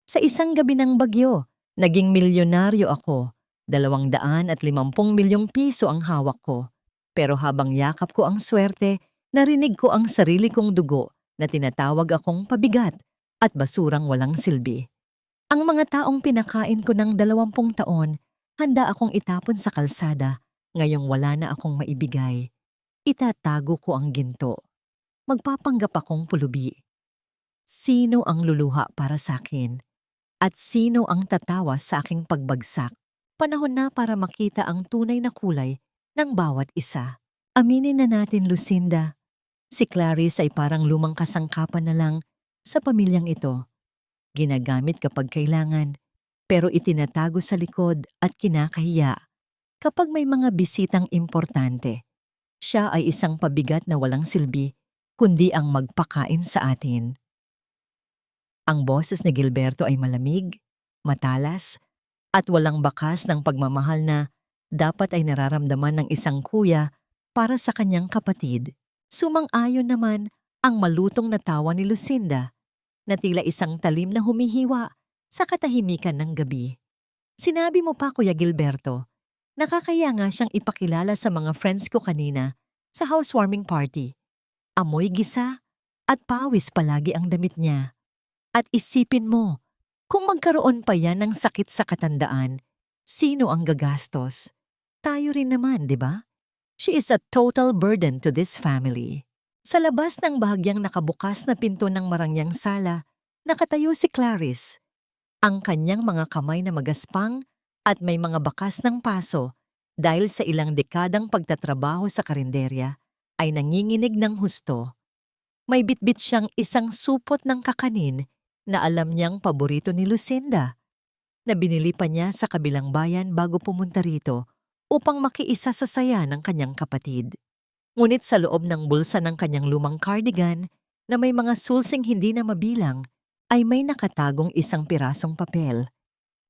Sa isang gabi ng bagyo, naging milyonaryo ako. 250 milyong piso ang hawak ko. Pero habang yakap ko ang swerte, narinig ko ang sarili kong dugo na tinatawag akong pabigat at basurang walang silbi. Ang mga taong pinakain ko ng 20 taon, handa akong itapon sa kalsada. Ngayong wala na akong maibigay. Itatago ko ang ginto. Magpapanggap akong pulubi. Sino ang luluha para sa akin? At sino ang tatawa sa aking pagbagsak? Panahon na para makita ang tunay na kulay ng bawat isa. Aminin na natin, Lucinda, si Clarice ay parang lumang kasangkapan na lang sa pamilyang ito. Ginagamit kapag kailangan, pero itinatago sa likod at kinakahiya kapag may mga bisitang importante. Siya ay isang pabigat na walang silbi, kundi ang magpakain sa atin. Ang boses ni Gilberto ay malamig, matalas, at walang bakas ng pagmamahal na dapat ay nararamdaman ng isang kuya para sa kanyang kapatid. Sumang-ayon naman ang malutong na tawa ni Lucinda na tila isang talim na humihiwa sa katahimikan ng gabi. Sinabi mo pa, Kuya Gilberto, nakakaya nga siyang ipakilala sa mga friends ko kanina sa housewarming party. Amoy gisa at pawis palagi ang damit niya. At isipin mo, kung magkaroon pa yan ng sakit sa katandaan, sino ang gagastos? Tayo rin naman, di ba? She is a total burden to this family. Sa labas ng bahagyang nakabukas na pinto ng marangyang sala, nakatayo si Clarice. Ang kanyang mga kamay na magaspang at may mga bakas ng paso dahil sa ilang dekadang pagtatrabaho sa karinderya ay nanginginig ng husto. May bitbit siyang isang supot ng kakanin na alam niyang paborito ni Lucinda, na binili pa niya sa kabilang bayan bago pumunta rito upang makiisa sa saya ng kanyang kapatid. Ngunit sa loob ng bulsa ng kanyang lumang cardigan na may mga sulsing hindi na mabilang, ay may nakatagong isang pirasong papel.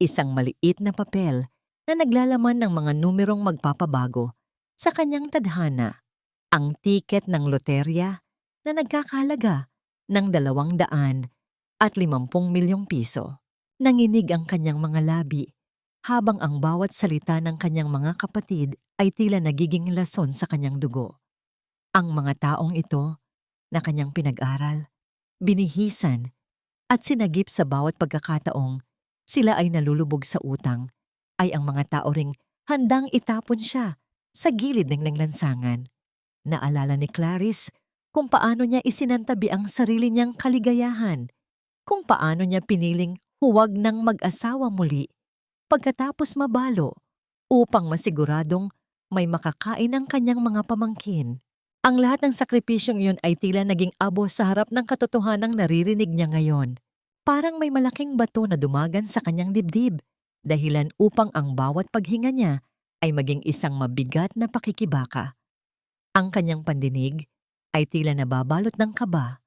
Isang maliit na papel na naglalaman ng mga numerong magpapabago sa kanyang tadhana. Ang tiket ng loterya na nagkakahalaga ng 250 milyong piso. Nanginig ang kanyang mga labi habang ang bawat salita ng kanyang mga kapatid ay tila nagiging lason sa kanyang dugo. Ang mga taong ito na kanyang pinag-aral, binihisan at sinagip sa bawat pagkakataong sila ay nalulubog sa utang, ay ang mga tao ring handang itapon siya sa gilid ng lansangan. Naalala ni Clarice kung paano niya isinantabi ang sarili niyang kaligayahan, kung paano niya piniling huwag ng mag-asawa muli pagkatapos mabalo upang masiguradong may makakain ang kanyang mga pamangkin. Ang lahat ng sakripisyong iyon ay tila naging abo sa harap ng katotohanang naririnig niya ngayon. Parang may malaking bato na dumagan sa kanyang dibdib, dahilan upang ang bawat paghinga niya ay maging isang mabigat na pakikibaka. Ang kanyang pandinig ay tila nababalot ng kaba,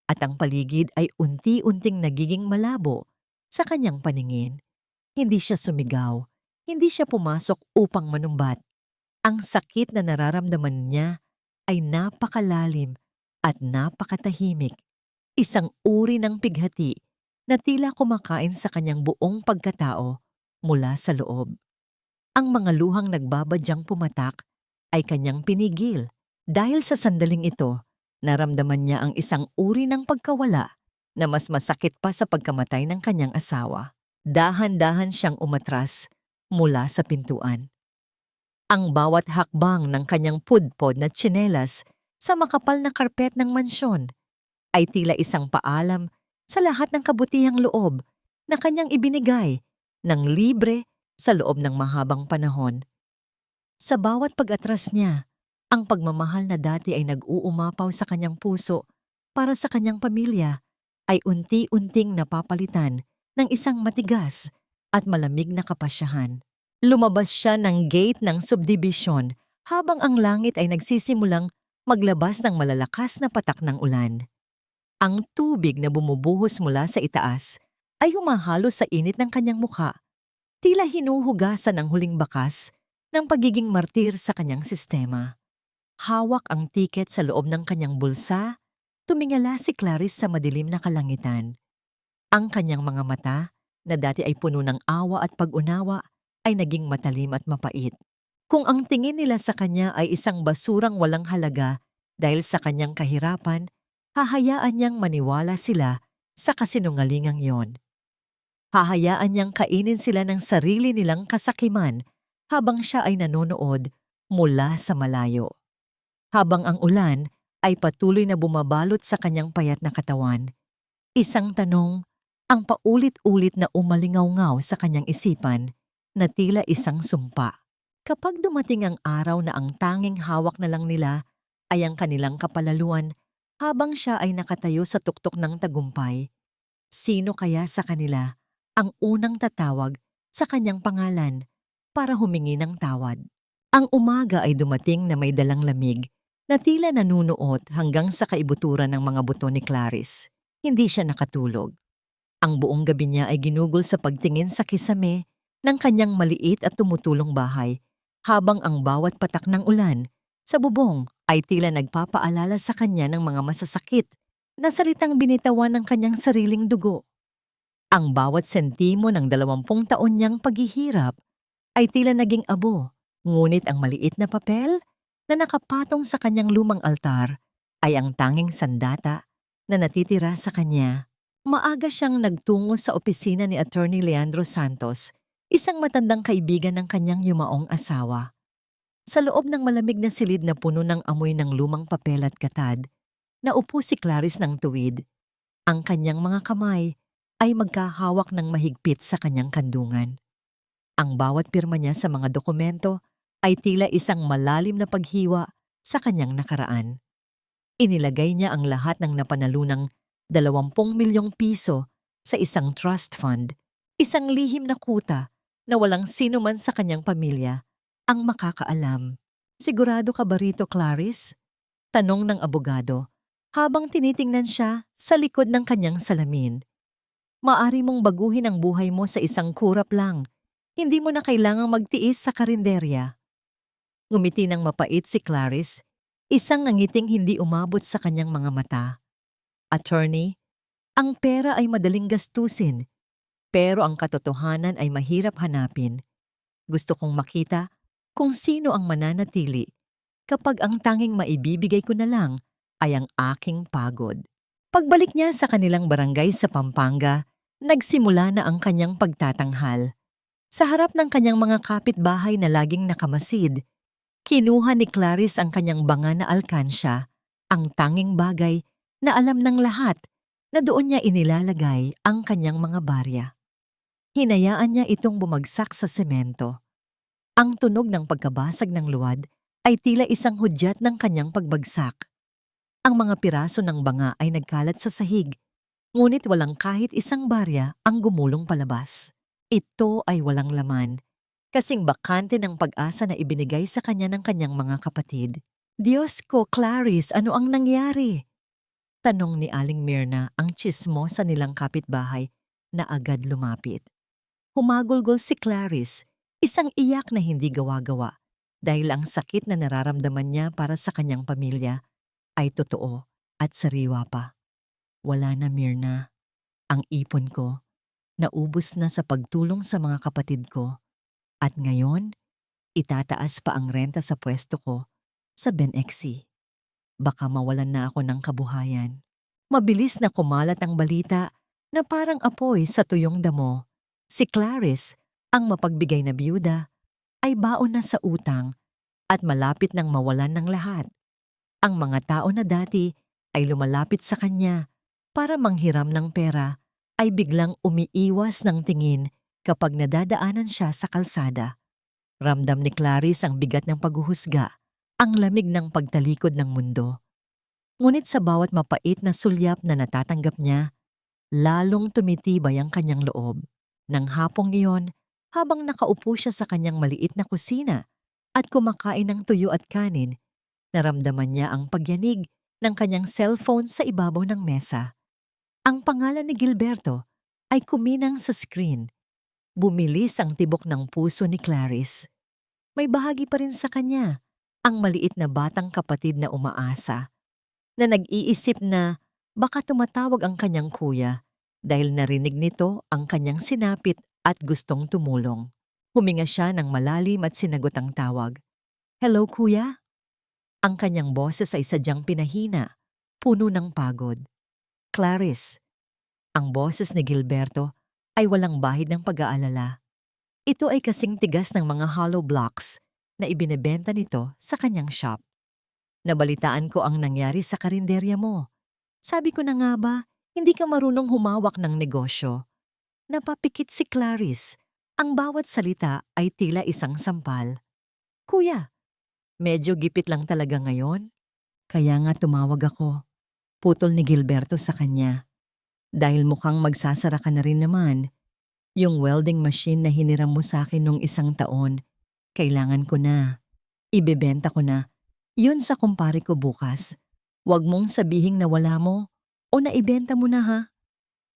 at ang paligid ay unti-unting nagiging malabo sa kanyang paningin. Hindi siya sumigaw, hindi siya pumasok upang manumbat. Ang sakit na nararamdaman niya ay napakalalim at napakatahimik. Isang uri ng pighati na tila kumakain sa kanyang buong pagkatao mula sa loob. Ang mga luhang nagbabadyang pumatak ay kanyang pinigil dahil sa sandaling ito, naramdaman niya ang isang uri ng pagkawala na mas masakit pa sa pagkamatay ng kanyang asawa. Dahan-dahan siyang umatras mula sa pintuan. Ang bawat hakbang ng kanyang pudpod na tsinelas sa makapal na karpet ng mansyon ay tila isang paalam sa lahat ng kabutihang loob na kanyang ibinigay ng libre sa loob ng mahabang panahon. Sa bawat pag-atras niya, ang pagmamahal na dati ay nag-uumapaw sa kanyang puso para sa kanyang pamilya ay unti-unting napapalitan ng isang matigas at malamig na kapasyahan. Lumabas siya ng gate ng subdivision habang ang langit ay nagsisimulang maglabas ng malalakas na patak ng ulan. Ang tubig na bumubuhos mula sa itaas ay humahalo sa init ng kanyang mukha, tila hinuhugasan ang huling bakas ng pagiging martir sa kanyang sistema. Hawak ang tiket sa loob ng kanyang bulsa, tumingala si Clarice sa madilim na kalangitan. Ang kanyang mga mata, na dati ay puno ng awa at pag-unawa, ay naging matalim at mapait. Kung ang tingin nila sa kanya ay isang basurang walang halaga dahil sa kanyang kahirapan, hahayaan niyang maniwala sila sa kasinungalingang yon. Hahayaan niyang kainin sila ng sarili nilang kasakiman habang siya ay nanonood mula sa malayo. Habang ang ulan ay patuloy na bumabalot sa kanyang payat na katawan, isang tanong ang paulit-ulit na umalingaw-ngaw sa kanyang isipan na tila isang sumpa. Kapag dumating ang araw na ang tanging hawak na lang nila ay ang kanilang kapalaluan habang siya ay nakatayo sa tuktok ng tagumpay, sino kaya sa kanila ang unang tatawag sa kanyang pangalan para humingi ng tawad? Ang umaga ay dumating na may dalang lamig na tila nanunuot hanggang sa kaibuturan ng mga buto ni Clarice. Hindi siya nakatulog. Ang buong gabi niya ay ginugol sa pagtingin sa kisame ng kanyang maliit at tumutulong bahay habang ang bawat patak ng ulan sa bubong ay tila nagpapaalala sa kanya ng mga masasakit na salitang binitawan ng kanyang sariling dugo. Ang bawat sentimo ng 20 taon niyang paghihirap ay tila naging abo, ngunit ang maliit na papel na nakapatong sa kanyang lumang altar ay ang tanging sandata na natitira sa kanya. Maaga siyang nagtungo sa opisina ni Attorney Leandro Santos, isang matandang kaibigan ng kanyang yumaong asawa. Sa loob ng malamig na silid na puno ng amoy ng lumang papel at katad, naupo si Clarice ng tuwid. Ang kanyang mga kamay ay magkahawak ng mahigpit sa kanyang kandungan. Ang bawat pirma niya sa mga dokumento ay tila isang malalim na paghiwa sa kanyang nakaraan. Inilagay niya ang lahat ng napanalunang 20 milyong piso sa isang trust fund, isang lihim na kuta na walang sino man sa kanyang pamilya ang makakaalam. Sigurado ka ba rito, Clarice? Tanong ng abogado habang tinitingnan siya sa likod ng kanyang salamin. Maari mong baguhin ang buhay mo sa isang kurap lang. Hindi mo na kailangang magtiis sa karinderya. Ngumiti ng mapait si Clarice, isang ngangiting hindi umabot sa kanyang mga mata. Attorney, ang pera ay madaling gastusin, pero ang katotohanan ay mahirap hanapin. Gusto kong makita kung sino ang mananatili kapag ang tanging maibibigay ko na lang ay ang aking pagod. Pagbalik niya sa kanilang barangay sa Pampanga, nagsimula na ang kanyang pagtatanghal. Sa harap ng kanyang mga kapitbahay na laging nakamasid, kinuha ni Clarice ang kanyang banga na alkansya, ang tanging bagay na alam ng lahat na doon niya inilalagay ang kanyang mga barya. Hinayaan niya itong bumagsak sa semento. Ang tunog ng pagkabasag ng luwad ay tila isang hudyat ng kanyang pagbagsak. Ang mga piraso ng banga ay nagkalat sa sahig, ngunit walang kahit isang barya ang gumulong palabas. Ito ay walang laman, kasing bakante ng pag-asa na ibinigay sa kanya ng kanyang mga kapatid. Diyos ko, Clarice, ano ang nangyari? Tanong ni Aling Mirna ang tsismosa nilang kapitbahay na agad lumapit. Humagulgol si Clarice, isang iyak na hindi gawa-gawa dahil ang sakit na nararamdaman niya para sa kanyang pamilya ay totoo at sariwa pa. Wala na, Mirna. Ang ipon ko, naubos na sa pagtulong sa mga kapatid ko. At ngayon, itataas pa ang renta sa pwesto ko sa Benexi. Baka mawalan na ako ng kabuhayan. Mabilis na kumalat ang balita na parang apoy sa tuyong damo. Si Clarice, ang mapagbigay na biyuda, ay baon na sa utang at malapit nang mawalan ng lahat. Ang mga tao na dati ay lumalapit sa kanya para manghiram ng pera ay biglang umiiwas ng tingin kapag nadadaanan siya sa kalsada. Ramdam ni Clarice ang bigat ng paghuhusga, ang lamig ng pagtalikod ng mundo. Ngunit sa bawat mapait na sulyap na natatanggap niya, lalong tumitibay ang kanyang loob. Nang hapong iyon, habang nakaupo siya sa kanyang maliit na kusina at kumakain ng tuyo at kanin, naramdaman niya ang pagyanig ng kanyang cellphone sa ibabaw ng mesa. Ang pangalan ni Gilberto ay kuminang sa screen. Bumilis ang tibok ng puso ni Clarice. May bahagi pa rin sa kanya ang maliit na batang kapatid na umaasa, na nag-iisip na baka tumatawag ang kanyang kuya dahil narinig nito ang kanyang sinapit at gustong tumulong. Huminga siya ng malalim at sinagot ang tawag. "Hello, kuya?" Ang kanyang boses ay sadyang pinahina, puno ng pagod. "Clarice." Ang boses ni Gilberto ay walang bahid ng pag-aalala. Ito ay kasing tigas ng mga hollow blocks na ibinebenta nito sa kanyang shop. "Nabalitaan ko ang nangyari sa karinderya mo. Sabi ko na nga ba, hindi ka marunong humawak ng negosyo." Napapikit si Clarice. Ang bawat salita ay tila isang sampal. "Kuya, medyo gipit lang talaga ngayon. Kaya nga tumawag ako." Putol ni Gilberto sa kanya. "Dahil mukhang magsasara ka na rin naman. Yung welding machine na hiniram mo sa akin nung 1 taon, kailangan ko na. Ibebenta ko na. Yun sa kumpare ko bukas. Huwag mong sabihing nawala mo o naibenta mo na ha.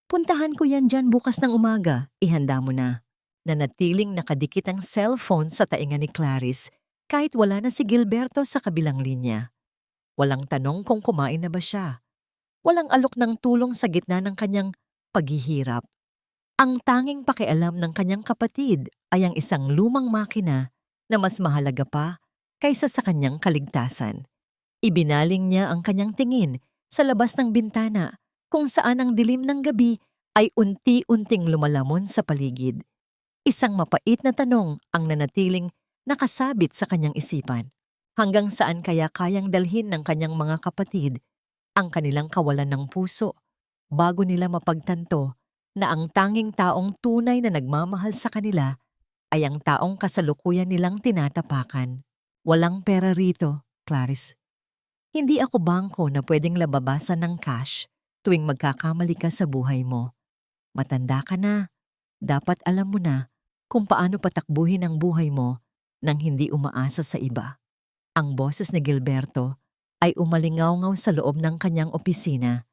Puntahan ko yan dyan bukas ng umaga. Ihanda mo na." Nanatiling nakadikit ang cellphone sa tainga ni Clarice kahit wala na si Gilberto sa kabilang linya. Walang tanong kung kumain na ba siya. Walang alok ng tulong sa gitna ng kanyang paghihirap. Ang tanging pakialam ng kanyang kapatid ay ang isang lumang makina na mas mahalaga pa kaysa sa kanyang kaligtasan. Ibinaling niya ang kanyang tingin sa labas ng bintana kung saan ang dilim ng gabi ay unti-unting lumalamon sa paligid. Isang mapait na tanong ang nanatiling nakasabit sa kanyang isipan. Hanggang saan kaya kayang dalhin ng kanyang mga kapatid ang kanilang kawalan ng puso bago nila mapagtanto na ang tanging taong tunay na nagmamahal sa kanila ay ang taong kasalukuyan nilang tinatapakan. "Walang pera rito, Clarice. Hindi ako bangko na pwedeng lababasan ng cash tuwing magkakamali ka sa buhay mo. Matanda ka na. Dapat alam mo na kung paano patakbuhin ang buhay mo nang hindi umaasa sa iba." Ang boses ni Gilberto ay umalingaw-ngaw sa loob ng kanyang opisina.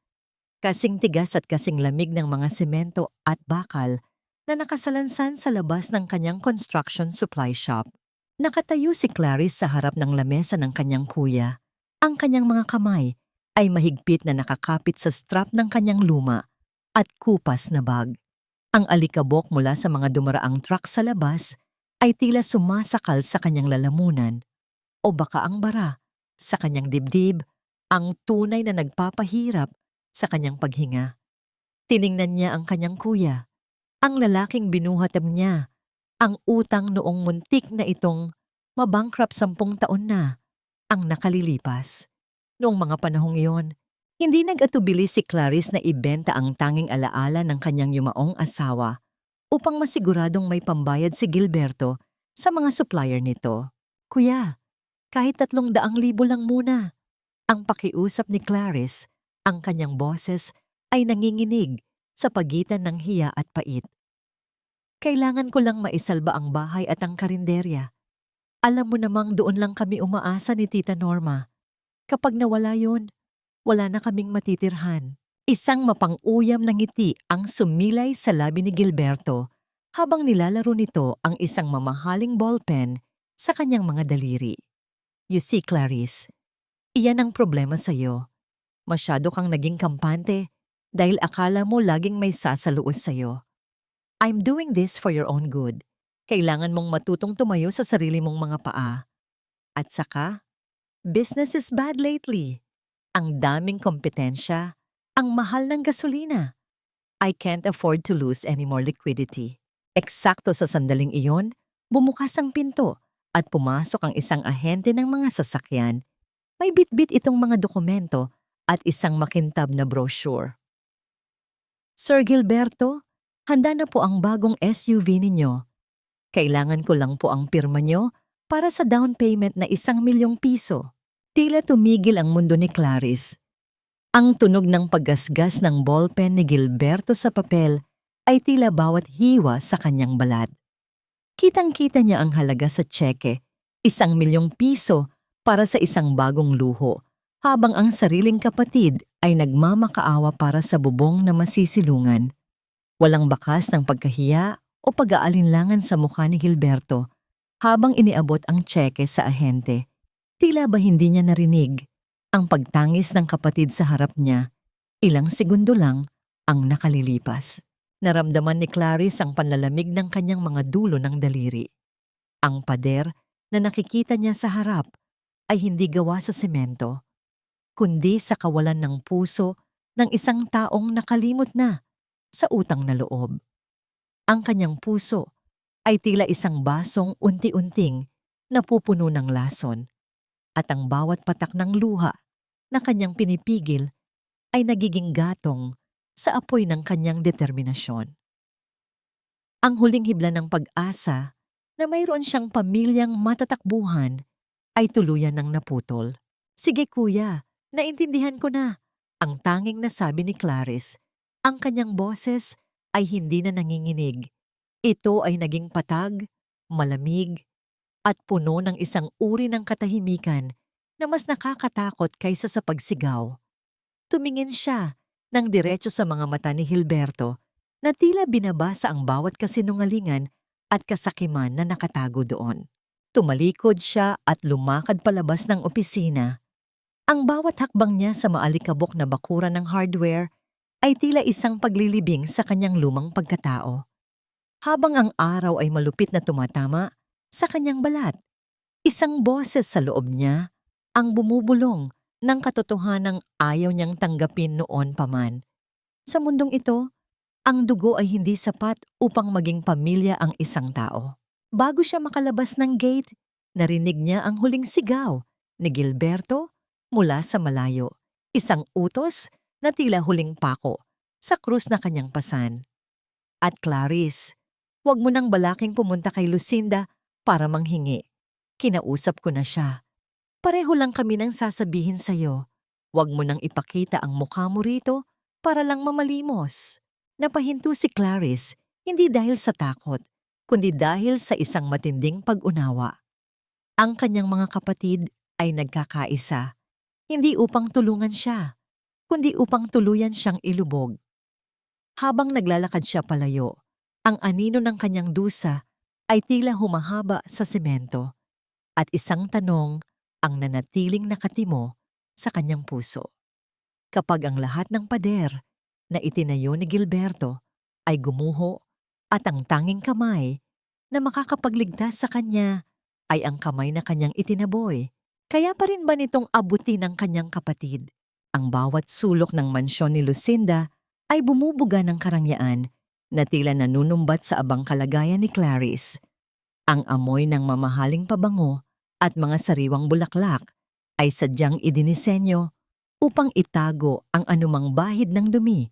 Kasing tigas at kasing lamig ng mga semento at bakal na nakasalansan sa labas ng kanyang construction supply shop. Nakatayo si Clarice sa harap ng lamesa ng kanyang kuya. Ang kanyang mga kamay ay mahigpit na nakakapit sa strap ng kanyang luma at kupas na bag. Ang alikabok mula sa mga dumaraang truck sa labas ay tila sumasakal sa kanyang lalamunan o baka ang bara sa kanyang dibdib, ang tunay na nagpapahirap sa kanyang paghinga. Tiningnan niya ang kanyang kuya, ang lalaking binuhatam niya, ang utang noong muntik na itong mabankrupt 10 taon na ang nakalilipas. Noong mga panahong iyon, hindi nag-atubili si Clarice na ibenta ang tanging alaala ng kanyang yumaong asawa upang masiguradong may pambayad si Gilberto sa mga supplier nito. "Kuya, kahit 300,000 lang muna." Ang pakiusap ni Clarice, ang kanyang boses ay nanginginig sa pagitan ng hiya at pait. "Kailangan ko lang maisalba ang bahay at ang karinderya. Alam mo namang doon lang kami umaasa ni Tita Norma. Kapag nawala yon, wala na kaming matitirhan." Isang mapang-uyam na ngiti ang sumilay sa labi ni Gilberto habang nilalaro nito ang isang mamahaling ballpen sa kanyang mga daliri. "You see, Clarice, iyan ang problema sa'yo. Masyado kang naging kampante dahil akala mo laging may sasaluos sa'yo. I'm doing this for your own good. Kailangan mong matutong tumayo sa sarili mong mga paa. At saka, business is bad lately. Ang daming kompetensya, ang mahal ng gasolina. I can't afford to lose any more liquidity." Eksakto sa sandaling iyon, bumukas ang pinto at pumasok ang isang ahente ng mga sasakyan. May bitbit itong mga dokumento at isang makintab na brochure. "Sir Gilberto, handa na po ang bagong SUV ninyo. Kailangan ko lang po ang pirma nyo para sa down payment na 1 milyong piso." Tila tumigil ang mundo ni Clarice. Ang tunog ng paggasgas ng ballpen ni Gilberto sa papel ay tila bawat hiwa sa kanyang balat. Kitang-kita niya ang halaga sa tseke, 1 milyong piso para sa isang bagong luho, habang ang sariling kapatid ay nagmamakaawa para sa bubong na masisilungan. Walang bakas ng pagkahiya o pag-aalinlangan sa mukha ni Gilberto habang iniabot ang tseke sa ahente. Tila ba hindi niya narinig ang pagtangis ng kapatid sa harap niya? Ilang segundo lang ang nakalilipas. Naramdaman ni Clarice ang panlalamig ng kanyang mga dulo ng daliri. Ang pader na nakikita niya sa harap ay hindi gawa sa semento, kundi sa kawalan ng puso ng isang taong nakalimot na sa utang na loob. Ang kanyang puso ay tila isang basong unti-unting napupuno ng lason, at ang bawat patak ng luha na kanyang pinipigil ay nagiging gatong sa apoy ng kanyang determinasyon. Ang huling hibla ng pag-asa na mayroon siyang pamilyang matatakbuhan ay tuluyan ng naputol. "Sige kuya, naintindihan ko na," ang tanging nasabi ni Clarice. Ang kanyang boses ay hindi na nanginginig. Ito ay naging patag, malamig, at puno ng isang uri ng katahimikan na mas nakakatakot kaysa sa pagsigaw. Tumingin siya ng diretso sa mga mata ni Gilberto na tila binabasa ang bawat kasinungalingan at kasakiman na nakatago doon. Tumalikod siya at lumakad palabas ng opisina. Ang bawat hakbang niya sa maalikabok na bakuran ng hardware ay tila isang paglilibing sa kanyang lumang pagkatao. Habang ang araw ay malupit na tumatama sa kanyang balat, isang boses sa loob niya ang bumubulong ng katotohanang ayaw niyang tanggapin noon pa man. Sa mundong ito, ang dugo ay hindi sapat upang maging pamilya ang isang tao. Bago siya makalabas ng gate, narinig niya ang huling sigaw ni Gilberto mula sa malayo, isang utos na tila huling pako sa krus na kanyang pasan. "At Clarice, huwag mo nang balaking pumunta kay Lucinda para manghingi. Kinausap ko na siya. Pareho lang kami nang sasabihin sa'yo. Huwag mo nang ipakita ang mukha mo rito para lang mamalimos." Napahinto si Clarice, hindi dahil sa takot, kundi dahil sa isang matinding pag-unawa. Ang kanyang mga kapatid ay nagkakaisa, hindi upang tulungan siya, kundi upang tuluyan siyang ilubog. Habang naglalakad siya palayo, ang anino ng kanyang dusa ay tila humahaba sa semento, at isang tanong ang nanatiling nakatimo sa kanyang puso. Kapag ang lahat ng pader na itinayo ni Gilberto ay gumuho at ang tanging kamay na makakapagligtas sa kanya ay ang kamay na kanyang itinaboy, kaya pa rin ba nitong abutin ng kanyang kapatid? Ang bawat sulok ng mansyon ni Lucinda ay bumubuga ng karangyaan na tila nanunumbat sa abang kalagayan ni Clarice. Ang amoy ng mamahaling pabango at mga sariwang bulaklak ay sadyang idinisenyo upang itago ang anumang bahid ng dumi.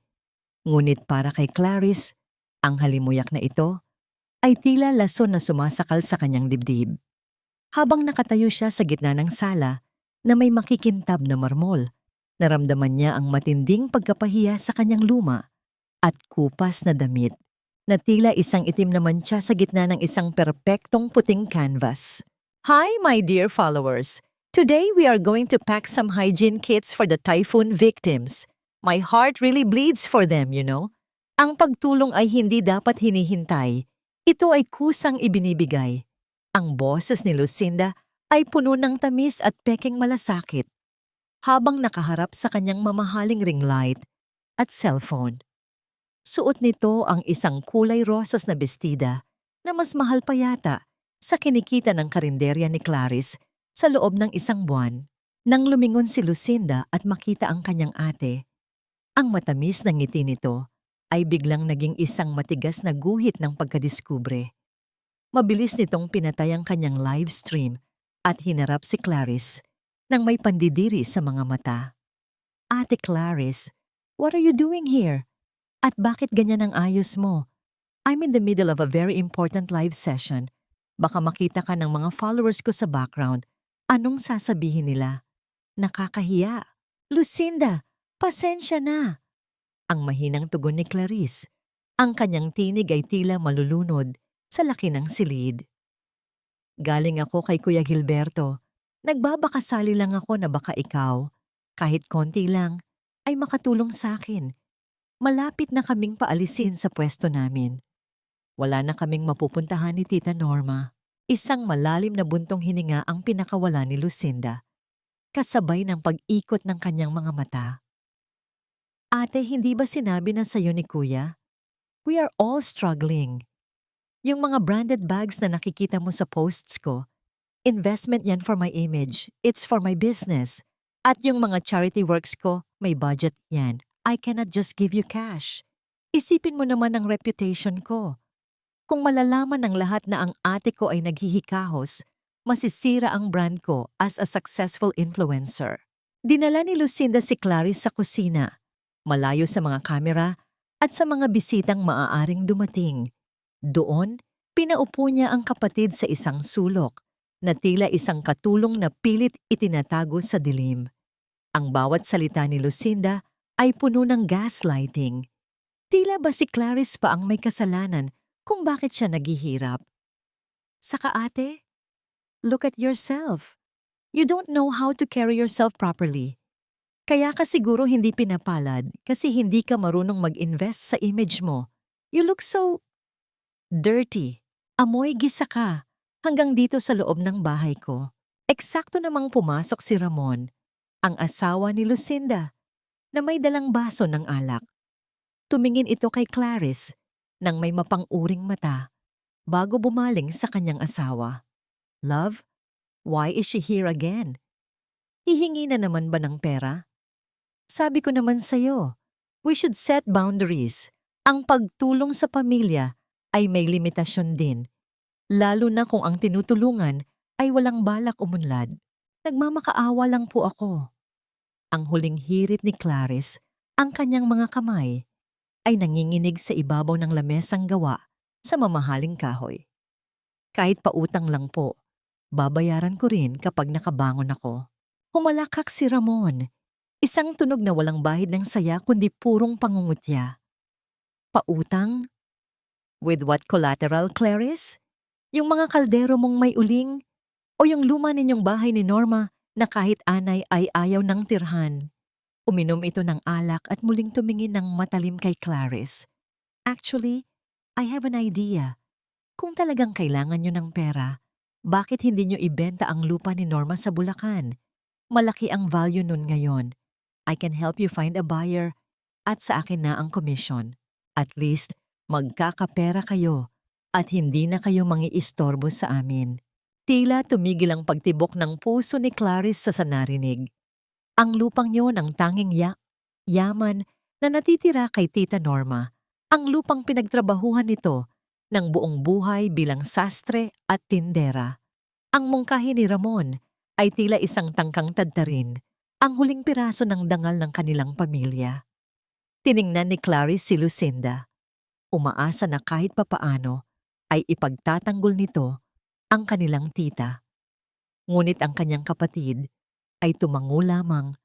Ngunit para kay Clarice, ang halimuyak na ito ay tila lason na sumasakal sa kanyang dibdib. Habang nakatayo siya sa gitna ng sala na may makikintab na marmol, naramdaman niya ang matinding pagkapahiya sa kanyang luma at kupas na damit na tila isang itim na mantsa sa gitna ng isang perpektong puting canvas. "Hi, my dear followers! Today we are going to pack some hygiene kits for the typhoon victims. My heart really bleeds for them, you know." Ang pagtulong ay hindi dapat hinihintay. Ito ay kusang ibinibigay. Ang boses ni Lucinda ay puno ng tamis at pekeng malasakit habang nakaharap sa kanyang mamahaling ring light at cellphone. Suot nito ang isang kulay rosas na bestida na mas mahal pa yata sa kinikita ng karinderya ni Clarice sa loob ng isang buwan. Nang lumingon si Lucinda at makita ang kanyang ate, ang matamis na ngiti nito ay biglang naging isang matigas na guhit ng pagkadiskubre. Mabilis nitong pinatay ang kanyang live stream at hinarap si Clarice nang may pandidiri sa mga mata. "Ate Clarice, what are you doing here? At bakit ganyan ang ayos mo? I'm in the middle of a very important live session. Baka makita ka ng mga followers ko sa background. Anong sasabihin nila? Nakakahiya. Lucinda, pasensya na." Ang mahinang tugon ni Clarice. Ang kanyang tinig ay tila malulunod sa laki ng silid. "Galing ako kay Kuya Gilberto. Nagbabakasali lang ako na baka ikaw, kahit konti lang, ay makatulong sa akin. Malapit na kaming paalisin sa pwesto namin. Wala na kaming mapupuntahan ni Tita Norma." Isang malalim na buntong hininga ang pinakawala ni Lucinda, kasabay ng pag-ikot ng kanyang mga mata. Ate, hindi ba sinabi na sa'yo ni Kuya? We are all struggling. Yung mga branded bags na nakikita mo sa posts ko, investment yan for my image. It's for my business. At yung mga charity works ko, may budget yan. I cannot just give you cash. Isipin mo naman ang reputation ko. Kung malalaman ng lahat na ang ate ko ay naghihikahos, masisira ang brand ko as a successful influencer. Dinala ni Lucinda si Clarice sa kusina, malayo sa mga kamera at sa mga bisitang maaaring dumating. Doon, pinaupo niya ang kapatid sa isang sulok na tila isang katulong na pilit itinatago sa dilim. Ang bawat salita ni Lucinda ay puno ng gaslighting. Tila ba si Clarice pa ang may kasalanan kung bakit siya naghihirap? Saka ate, look at yourself. You don't know how to carry yourself properly. Kaya ka siguro hindi pinapalad kasi hindi ka marunong mag-invest sa image mo. You look so dirty. Amoy gisa ka hanggang dito sa loob ng bahay ko. Eksakto namang pumasok si Ramon, ang asawa ni Lucinda, na may dalang baso ng alak. Tumingin ito kay Clarice nang may mapang-uring mata bago bumaling sa kanyang asawa. Love, why is she here again? Hihingi na naman ba ng pera? Sabi ko naman sa'yo, we should set boundaries. Ang pagtulong sa pamilya ay may limitasyon din, lalo na kung ang tinutulungan ay walang balak umunlad. Nagmamakaawa lang po ako. Ang huling hirit ni Clarice, ang kanyang mga kamay, ay nanginginig sa ibabaw ng lamesang gawa sa mamahaling kahoy. Kahit pautang lang po, babayaran ko rin kapag nakabangon ako. Humalakak si Ramon, isang tunog na walang bahid ng saya kundi purong pangungutya. Pautang? With what collateral, Clarice? Yung mga kaldero mong may uling? O yung luma ninyong bahay ni Norma na kahit anay ay ayaw ng tirhan? Uminom ito ng alak at muling tumingin ng matalim kay Clarice. Actually, I have an idea. Kung talagang kailangan nyo ng pera, bakit hindi nyo ibenta ang lupa ni Norma sa Bulacan? Malaki ang value nun ngayon. I can help you find a buyer at sa akin na ang commission. At least, magkakapera kayo at hindi na kayo mangiistorbo sa amin. Tila tumigil ang pagtibok ng puso ni Clarice sa narinig. Ang lupang yon ang tanging yaman na natitira kay Tita Norma. Ang lupang pinagtrabahuhan nito ng buong buhay bilang sastre at tindera. Ang mungkahi ni Ramon ay tila isang tangkang tadtarin, ang huling piraso ng dangal ng kanilang pamilya. Tiningnan ni Clarice si Lucinda. Umaasa na kahit papaano ay ipagtatanggol nito ang kanilang tita. Ngunit ang kanyang kapatid ay tumango lamang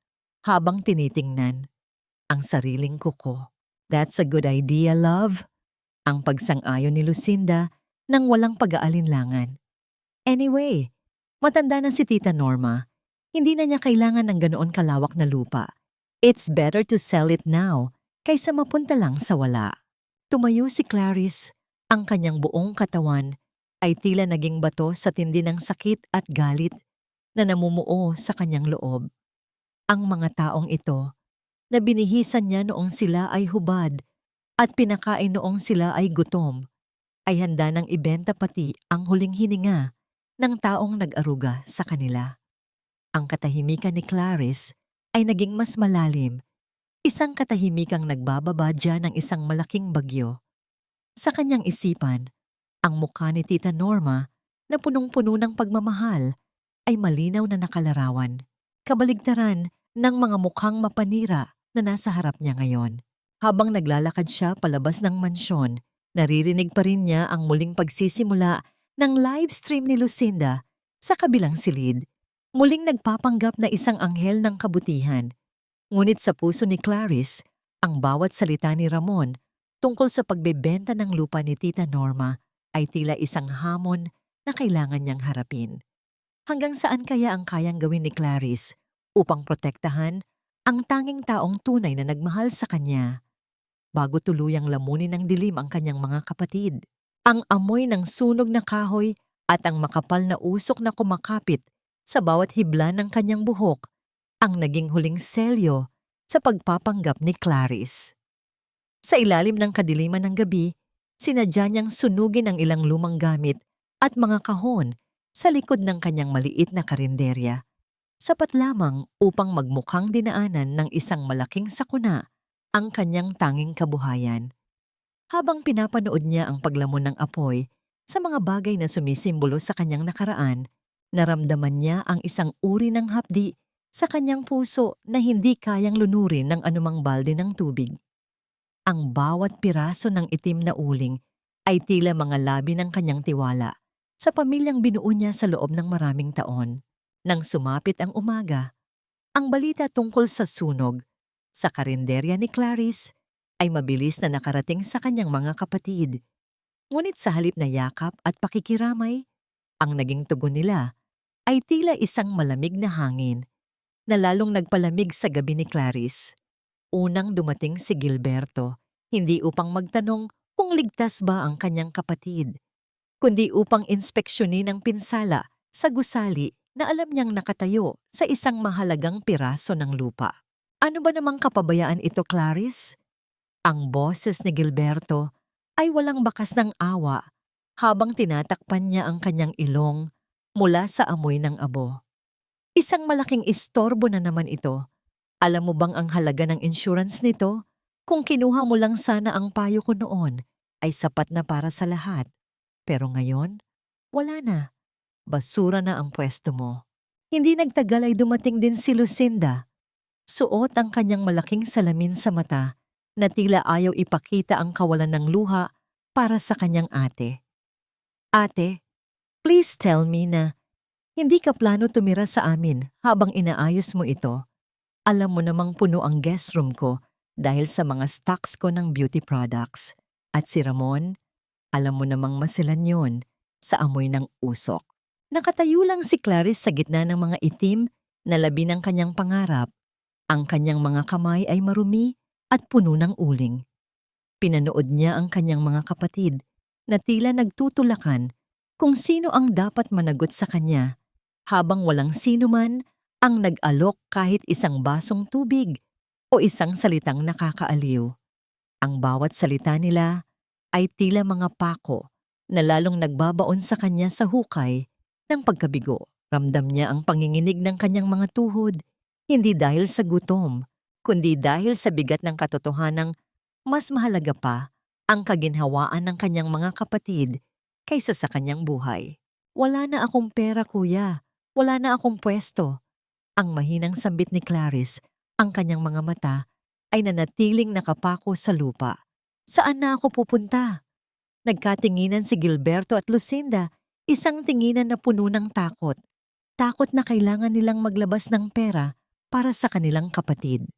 habang tinitingnan ang sariling kuko. That's a good idea, love. Ang pagsang-ayon ni Lucinda nang walang pag-aalinlangan. Anyway, matanda na si Tita Norma. Hindi na niya kailangan ng ganoon kalawak na lupa. It's better to sell it now kaysa mapunta lang sa wala. Tumayo si Clarice. Ang kanyang buong katawan ay tila naging bato sa tindi ng sakit at galit na namumuo sa kanyang loob. Ang mga taong ito na binihisan niya noong sila ay hubad at pinakain noong sila ay gutom, ay handa nang ibenta pati ang huling hininga ng taong nag-aruga sa kanila. Ang katahimikan ni Clarice ay naging mas malalim, isang katahimikang nagbababa dyan ng isang malaking bagyo. Sa kanyang isipan, ang mukha ni Tita Norma na punong-puno ng pagmamahal ay malinaw na nakalarawan, kabaligtaran ng mga mukhang mapanira na nasa harap niya ngayon. Habang naglalakad siya palabas ng mansyon, naririnig pa rin niya ang muling pagsisimula ng live stream ni Lucinda sa kabilang silid. Muling nagpapanggap na isang anghel ng kabutihan. Ngunit sa puso ni Clarice, ang bawat salita ni Ramon tungkol sa pagbebenta ng lupa ni Tita Norma ay tila isang hamon na kailangan niyang harapin. Hanggang saan kaya ang kayang gawin ni Clarice upang protektahan ang tanging taong tunay na nagmahal sa kanya? Bago tuluyang lamunin ng dilim ang kanyang mga kapatid, ang amoy ng sunog na kahoy at ang makapal na usok na kumakapit sa bawat hibla ng kanyang buhok ang naging huling selyo sa pagpapanggap ni Clarice. Sa ilalim ng kadiliman ng gabi, sinadya niyang sunugin ang ilang lumang gamit at mga kahon sa likod ng kanyang maliit na karinderya. Sapat lamang upang magmukhang dinaanan ng isang malaking sakuna ang kanyang tanging kabuhayan. Habang pinapanood niya ang paglamon ng apoy sa mga bagay na sumisimbolo sa kanyang nakaraan, naramdaman niya ang isang uri ng hapdi sa kanyang puso na hindi kayang lunurin ng anumang balde ng tubig. Ang bawat piraso ng itim na uling ay tila mga labi ng kanyang tiwala sa pamilyang binuo niya sa loob ng maraming taon. Nang sumapit ang umaga, ang balita tungkol sa sunog sa karinderya ni Clarice ay mabilis na nakarating sa kanyang mga kapatid. Ngunit sa halip na yakap at pakikiramay, ang naging tugon nila ay tila isang malamig na hangin na lalong nagpalamig sa gabi ni Clarice. Unang dumating si Gilberto, hindi upang magtanong kung ligtas ba ang kanyang kapatid, kundi upang inspeksyonin ang pinsala sa gusali na alam niyang nakatayo sa isang mahalagang piraso ng lupa. Ano ba namang kapabayaan ito, Clarice? Ang boses ni Gilberto ay walang bakas ng awa habang tinatakpan niya ang kanyang ilong mula sa amoy ng abo. Isang malaking istorbo na naman ito. Alam mo bang ang halaga ng insurance nito? Kung kinuha mo lang sana ang payo ko noon, ay sapat na para sa lahat. Pero ngayon, wala na. Basura na ang pwesto mo. Hindi nagtagal ay dumating din si Lucinda. Suot ang kanyang malaking salamin sa mata na tila ayaw ipakita ang kawalan ng luha para sa kanyang ate. Ate, please tell me na hindi ka plano tumira sa amin habang inaayos mo ito. Alam mo namang puno ang guest room ko dahil sa mga stocks ko ng beauty products. At si Ramon, alam mo namang masilan yon sa amoy ng usok. Nakatayo lang si Clarice sa gitna ng mga itim na labi ng kanyang pangarap. Ang kanyang mga kamay ay marumi at puno ng uling. Pinanood niya ang kanyang mga kapatid na tila nagtutulakan kung sino ang dapat managot sa kanya, habang walang sino man ang nag-alok kahit isang basong tubig o isang salitang nakakaaliw. Ang bawat salita nila ay tila mga pako na lalong nagbabaon sa kanya sa hukay ng pagkabigo. Ramdam niya ang panginginig ng kanyang mga tuhod, hindi dahil sa gutom, kundi dahil sa bigat ng katotohanang mas mahalaga pa ang kaginhawaan ng kanyang mga kapatid kaysa sa kanyang buhay. Wala na akong pera, kuya. Wala na akong pwesto. Ang mahinang sambit ni Clarice, ang kanyang mga mata ay nanatiling nakapako sa lupa. Saan na ako pupunta? Nagkatinginan si Gilberto at Lucinda, isang tinginan na puno ng takot. Takot na kailangan nilang maglabas ng pera para sa kanilang kapatid.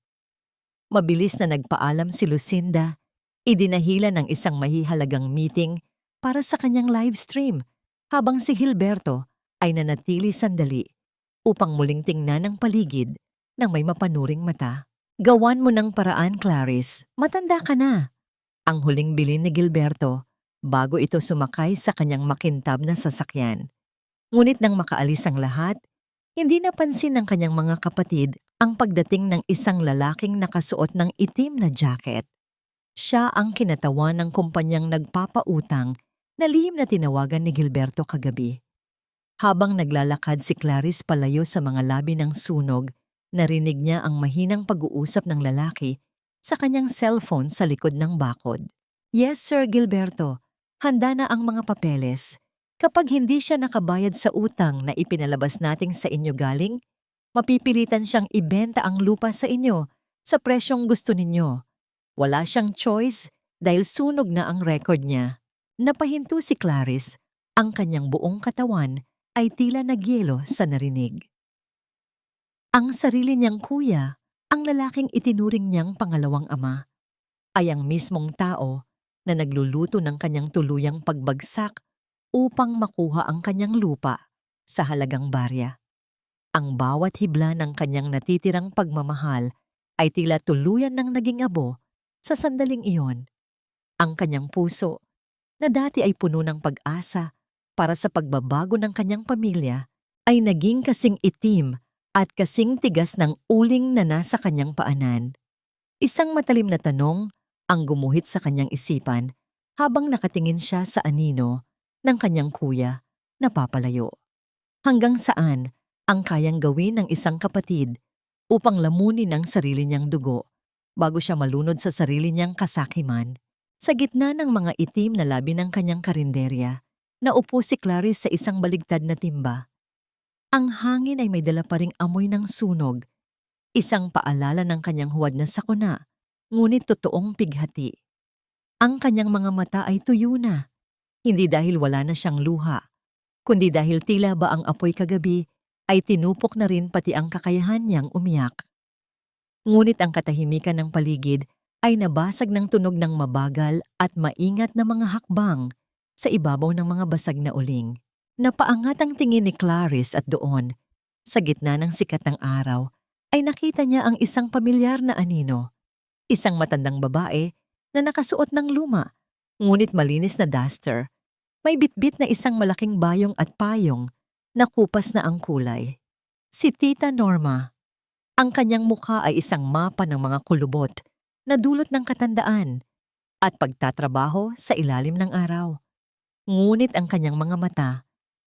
Mabilis na nagpaalam si Lucinda, idinahila ng isang mahihalagang meeting para sa kanyang live stream, habang si Gilberto ay nanatili sandali upang muling tingnan ang paligid ng may mapanuring mata. Gawan mo ng paraan, Clarice. Matanda ka na. Ang huling bilin ni Gilberto bago ito sumakay sa kanyang makintab na sasakyan. Ngunit nang makaalis ang lahat, hindi napansin ng kanyang mga kapatid ang pagdating ng isang lalaking nakasuot ng itim na jacket. Siya ang kinatawan ng kumpanyang nagpapautang na lihim na tinawagan ni Gilberto kagabi. Habang naglalakad si Clarice palayo sa mga labi ng sunog, narinig niya ang mahinang pag-uusap ng lalaki sa kanyang cellphone sa likod ng bakod. Yes, Sir Gilberto. Handa na ang mga papeles. Kapag hindi siya nakabayad sa utang na ipinalabas nating sa inyo galing, mapipilitan siyang ibenta ang lupa sa inyo sa presyong gusto ninyo. Wala siyang choice dahil sunog na ang record niya. Napahinto si Clarice, ang kanyang buong katawan ay tila nagyelo sa narinig. Ang sarili niyang kuya, ang lalaking itinuring niyang pangalawang ama, ay ang mismong tao na nagluluto ng kanyang tuluyang pagbagsak upang makuha ang kanyang lupa sa halagang barya. Ang bawat hibla ng kanyang natitirang pagmamahal ay tila tuluyan ng naging abo sa sandaling iyon. Ang kanyang puso, na dati ay puno ng pag-asa para sa pagbabago ng kanyang pamilya, ay naging kasing itim at kasing tigas ng uling na nasa kanyang paanan. Isang matalim na tanong ang gumuhit sa kanyang isipan habang nakatingin siya sa anino ng kanyang kuya na papalayo. Hanggang saan ang kayang gawin ng isang kapatid upang lamunin ang sarili niyang dugo bago siya malunod sa sarili niyang kasakiman? Sa gitna ng mga itim na labi ng kanyang karinderya, naupo si Clarice sa isang baligtad na timba. Ang hangin ay may dala pa ring amoy ng sunog, isang paalala ng kanyang huwad na sakuna, ngunit totoong pighati. Ang kanyang mga mata ay tuyo na, hindi dahil wala na siyang luha, kundi dahil tila ba ang apoy kagabi ay tinupok na rin pati ang kakayahan niyang umiyak. Ngunit ang katahimikan ng paligid ay nabasag ng tunog ng mabagal at maingat na mga hakbang sa ibabaw ng mga basag na uling. Napaangat ang tingin ni Clarice at doon, sa gitna ng sikat ng araw, ay nakita niya ang isang pamilyar na anino. Isang matandang babae na nakasuot ng luma, ngunit malinis na duster. May bitbit na isang malaking bayong at payong na kupas na ang kulay. Si Tita Norma. Ang kanyang mukha ay isang mapa ng mga kulubot na dulot ng katandaan at pagtatrabaho sa ilalim ng araw. Ngunit ang kanyang mga mata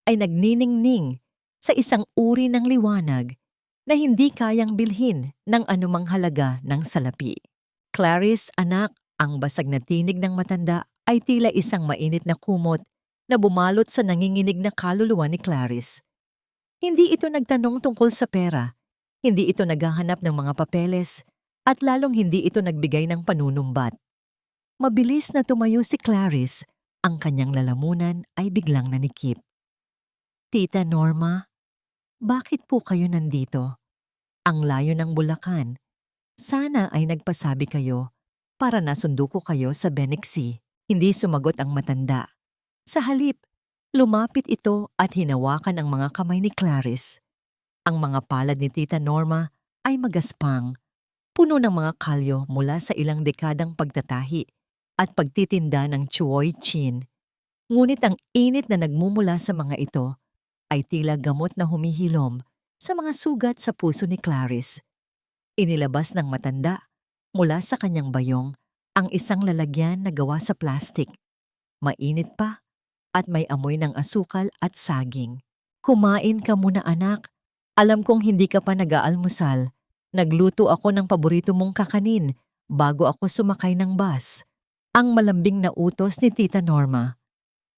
ay nagniningning sa isang uri ng liwanag na hindi kayang bilhin ng anumang halaga ng salapi. Clarice, anak, ang basag na tinig ng matanda ay tila isang mainit na kumot na bumalot sa nanginginig na kaluluwa ni Clarice. Hindi ito nagtanong tungkol sa pera, hindi ito naghahanap ng mga papeles, at lalong hindi ito nagbigay ng panunumbat. Mabilis na tumayo si Clarice, ang kanyang lalamunan ay biglang nanikip. Tita Norma, bakit po kayo nandito? Ang layo ng Bulacan. Sana ay nagpasabi kayo para nasundo ko kayo sa Benixi. Hindi sumagot ang matanda. Sa halip, lumapit ito at hinawakan ang mga kamay ni Clarice. Ang mga palad ni Tita Norma ay magaspang, puno ng mga kalyo mula sa ilang dekadang pagtatahi at pagtitinda ng chuoy chin. Ngunit ang init na nagmumula sa mga ito ay tila gamot na humihilom sa mga sugat sa puso ni Clarice. Inilabas ng matanda mula sa kanyang bayong ang isang lalagyan na gawa sa plastik. Mainit pa at may amoy ng asukal at saging. Kumain ka muna, anak. Alam kong hindi ka pa nag-aalmusal. Nagluto ako ng paborito mong kakanin bago ako sumakay ng bus. Ang malambing na utos ni Tita Norma.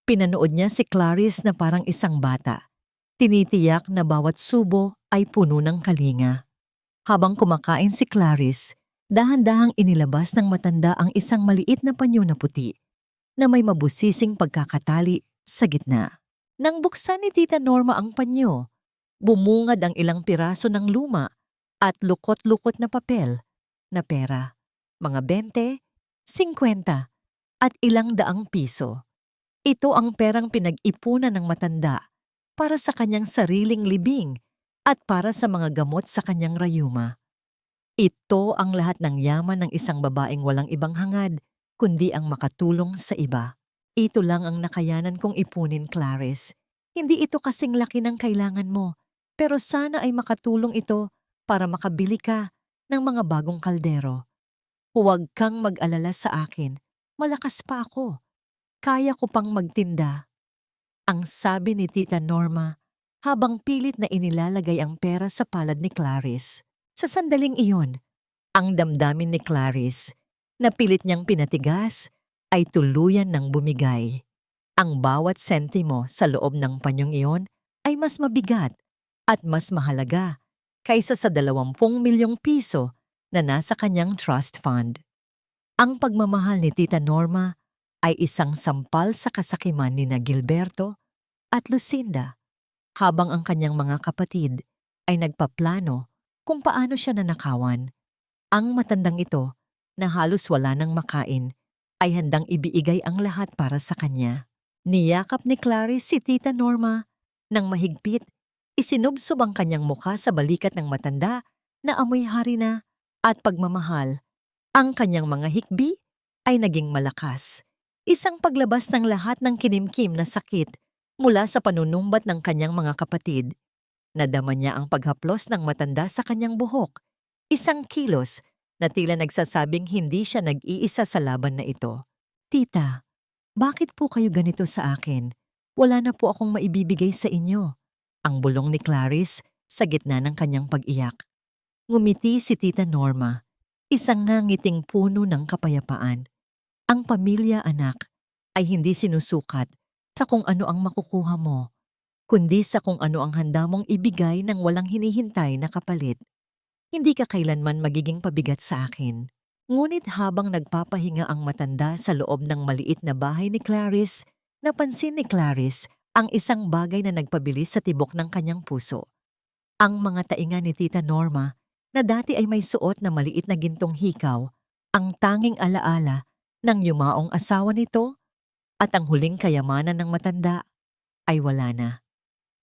Pinanood niya si Clarice na parang isang bata. Tinitiyak na bawat subo ay puno ng kalinga. Habang kumakain si Clarice, dahan-dahang inilabas ng matanda ang isang maliit na panyo na puti na may mabusising pagkakatali sa gitna. Nang buksan ni Tita Norma ang panyo, bumungad ang ilang piraso ng luma at lukot-lukot na papel na pera, mga 20, 50 at ilang daang piso. Ito ang perang pinag-ipunan ng matanda para sa kanyang sariling libing at para sa mga gamot sa kanyang rayuma. Ito ang lahat ng yaman ng isang babaeng walang ibang hangad kundi ang makatulong sa iba. Ito lang ang nakayanan kong ipunin, Clarice. Hindi ito kasing laki ng kailangan mo, pero sana ay makatulong ito para makabili ka ng mga bagong kaldero. Huwag kang mag-alala sa akin. Malakas pa ako. Kaya ko pang magtinda. Ang sabi ni Tita Norma habang pilit na inilalagay ang pera sa palad ni Clarice. Sa sandaling iyon, ang damdamin ni Clarice na pilit niyang pinatigas ay tuluyan ng bumigay. Ang bawat sentimo sa loob ng panyong iyon ay mas mabigat at mas mahalaga kaysa sa 20 milyong piso na nasa kanyang trust fund. Ang pagmamahal ni Tita Norma ay isang sampal sa kasakiman ni na Gilberto at Lucinda, habang ang kanyang mga kapatid ay nagpaplano kung paano siya nanakawan. Ang matandang ito, na halos wala nang makain, ay handang ibiigay ang lahat para sa kanya. Niyakap ni Clarice si Tita Norma nang mahigpit, isinubsob ang kanyang mukha sa balikat ng matanda na amoy hari na at pagmamahal. Ang kanyang mga hikbi ay naging malakas. Isang paglabas ng lahat ng kinimkim na sakit mula sa panunumbat ng kanyang mga kapatid. Nadama niya ang paghaplos ng matanda sa kanyang buhok. Isang kilos na tila nagsasabing hindi siya nag-iisa sa laban na ito. Tita, bakit po kayo ganito sa akin? Wala na po akong maibibigay sa inyo. Ang bulong ni Clarice sa gitna ng kanyang pag-iyak. Ngumiti si Tita Norma, isang nangiting puno ng kapayapaan. Ang pamilya, anak, ay hindi sinusukat sa kung ano ang makukuha mo, kundi sa kung ano ang handa mong ibigay ng walang hinihintay na kapalit. Hindi ka kailanman magiging pabigat sa akin. Ngunit habang nagpapahinga ang matanda sa loob ng maliit na bahay ni Clarice, napansin ni Clarice ang isang bagay na nagpabilis sa tibok ng kanyang puso. Ang mga tainga ni Tita Norma na dati ay may suot na maliit na gintong hikaw, ang tanging alaala ng yumaong asawa nito at ang huling kayamanan ng matanda ay wala na.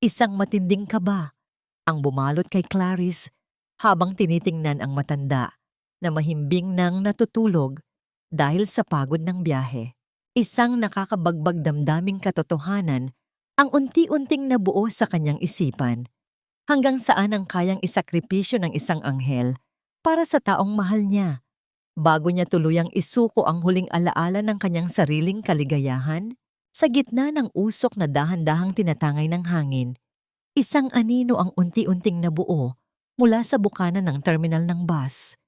Isang matinding kaba ang bumalot kay Clarice habang tinitingnan ang matanda na mahimbing nang natutulog dahil sa pagod ng biyahe. Isang nakakabagbag damdaming katotohanan ang unti-unting nabuo sa kanyang isipan. Hanggang saan ang kayang isakripisyo ng isang anghel para sa taong mahal niya, bago niya tuluyang isuko ang huling alaala ng kanyang sariling kaligayahan? Sa gitna ng usok na dahan-dahang tinatangay ng hangin, isang anino ang unti-unting nabuo mula sa bukana ng terminal ng bus.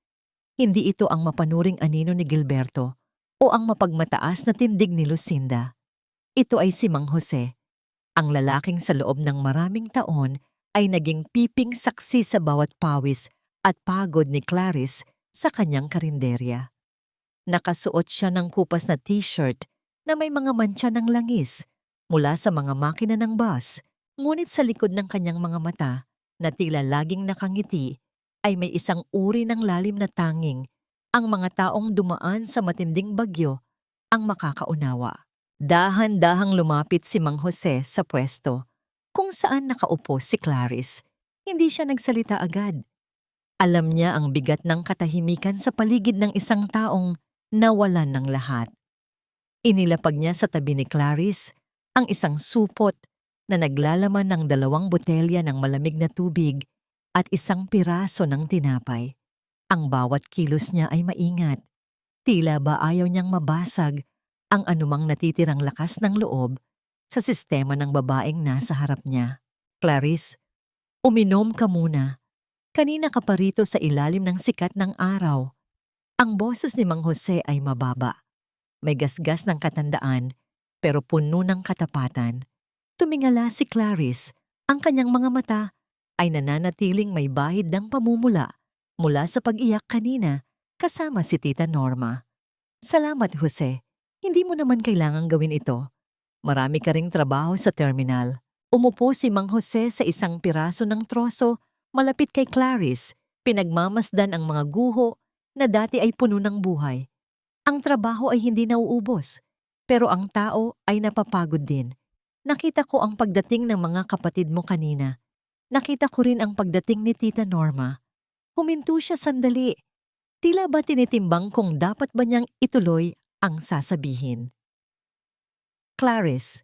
Hindi ito ang mapanuring anino ni Gilberto o ang mapagmataas na tindig ni Lucinda. Ito ay si Mang Jose, ang lalaking sa loob ng maraming taon ay naging piping saksi sa bawat pawis at pagod ni Clarice sa kanyang karinderya. Nakasuot siya ng kupas na t-shirt na may mga mantsa ng langis mula sa mga makina ng bus, ngunit sa likod ng kanyang mga mata na tila laging nakangiti ay may isang uri ng lalim na tanging ang mga taong dumaan sa matinding bagyo ang makakaunawa. Dahan-dahang lumapit si Mang Jose sa pwesto kung saan nakaupo si Clarice. Hindi siya nagsalita agad. Alam niya ang bigat ng katahimikan sa paligid ng isang taong nawalan ng lahat. Inilapag niya sa tabi ni Clarice ang isang supot na naglalaman ng 2 botelya ng malamig na tubig at isang piraso ng tinapay. Ang bawat kilos niya ay maingat. Tila ba ayaw niyang mabasag ang anumang natitirang lakas ng loob sa sistema ng babaeng nasa harap niya. Clarice, uminom ka muna. Kanina ka pa rito sa ilalim ng sikat ng araw. Ang boses ni Mang Jose ay mababa. May gasgas ng katandaan pero puno ng katapatan. Tumingala si Clarice. Ang kanyang mga mata ay nananatiling may bahid ng pamumula mula sa pag-iyak kanina kasama si Tita Norma. Salamat, Jose. Hindi mo naman kailangang gawin ito. Marami ka ring trabaho sa terminal. Umupo si Mang Jose sa isang piraso ng troso malapit kay Clarice. Pinagmamasdan ang mga guho na dati ay puno ng buhay. Ang trabaho ay hindi nauubos, pero ang tao ay napapagod din. Nakita ko ang pagdating ng mga kapatid mo kanina. Nakita ko rin ang pagdating ni Tita Norma. Huminto siya sandali. Tila ba tinitimbang kung dapat ba niyang ituloy ang sasabihin. Clarice,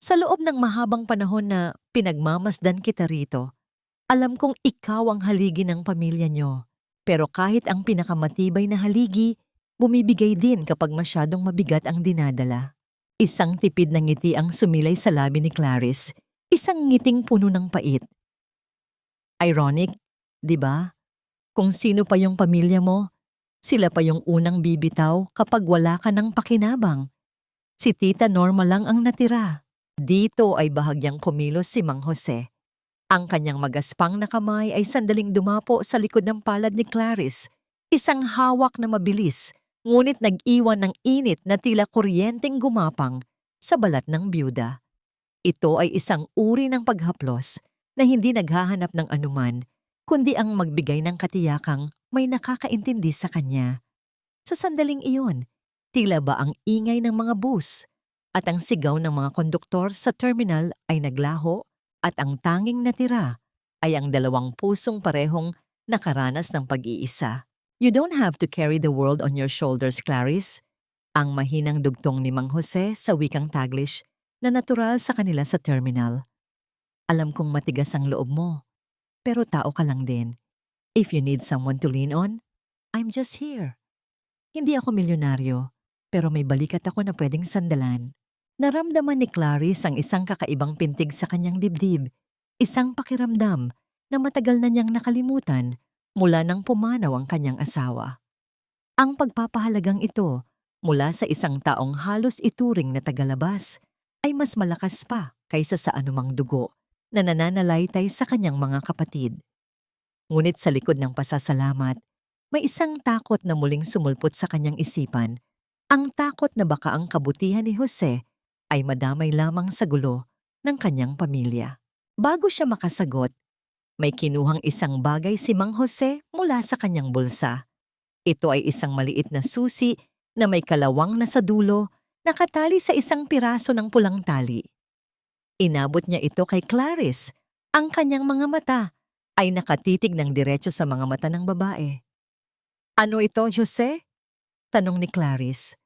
sa loob ng mahabang panahon na pinagmamasdan kita rito, alam kong ikaw ang haligi ng pamilya niyo. Pero kahit ang pinakamatibay na haligi, bumibigay din kapag masyadong mabigat ang dinadala. Isang tipid na ngiti ang sumilay sa labi ni Clarice, isang ngiting puno ng pait. Ironic, di ba? Kung sino pa yung pamilya mo, sila pa yung unang bibitaw kapag wala ka ng pakinabang. Si Tita Norma lang ang natira. Dito ay bahagyang kumilos si Mang Jose. Ang kanyang magaspang na kamay ay sandaling dumapo sa likod ng palad ni Clarice, isang hawak na mabilis, ngunit nag-iwan ng init na tila kuryenteng gumapang sa balat ng byuda. Ito ay isang uri ng paghaplos na hindi naghahanap ng anuman, kundi ang magbigay ng katiyakang may nakakaintindi sa kanya. Sa sandaling iyon, tila ba ang ingay ng mga bus at ang sigaw ng mga konduktor sa terminal ay naglaho at ang tanging natira ay ang 2 pusong parehong nakaranas ng pag-iisa. You don't have to carry the world on your shoulders, Clarice. Ang mahinang dugtong ni Mang Jose sa wikang Taglish na natural sa kanila sa terminal. Alam kong matigas ang loob mo, pero tao ka lang din. If you need someone to lean on, I'm just here. Hindi ako milyonaryo, pero may balikat ako na pwedeng sandalan. Naramdaman ni Clarice ang isang kakaibang pintig sa kanyang dibdib, isang pakiramdam na matagal na niyang nakalimutan mula nang pumanaw ang kanyang asawa. Ang pagpapahalagang ito mula sa isang taong halos ituring na tagalabas ay mas malakas pa kaysa sa anumang dugo na nananalaytay sa kanyang mga kapatid. Ngunit sa likod ng pasasalamat, may isang takot na muling sumulpot sa kanyang isipan. Ang takot na baka ang kabutihan ni Jose ay madamay lamang sa gulo ng kanyang pamilya. Bago siya makasagot, may kinuhang isang bagay si Mang Jose mula sa kanyang bulsa. Ito ay isang maliit na susi na may kalawang na sa dulo, nakatali sa isang piraso ng pulang tali. Inabot niya ito kay Clarice. Ang kanyang mga mata ay nakatitig ng diretso sa mga mata ng babae. "Ano ito, Jose?" tanong ni Clarice.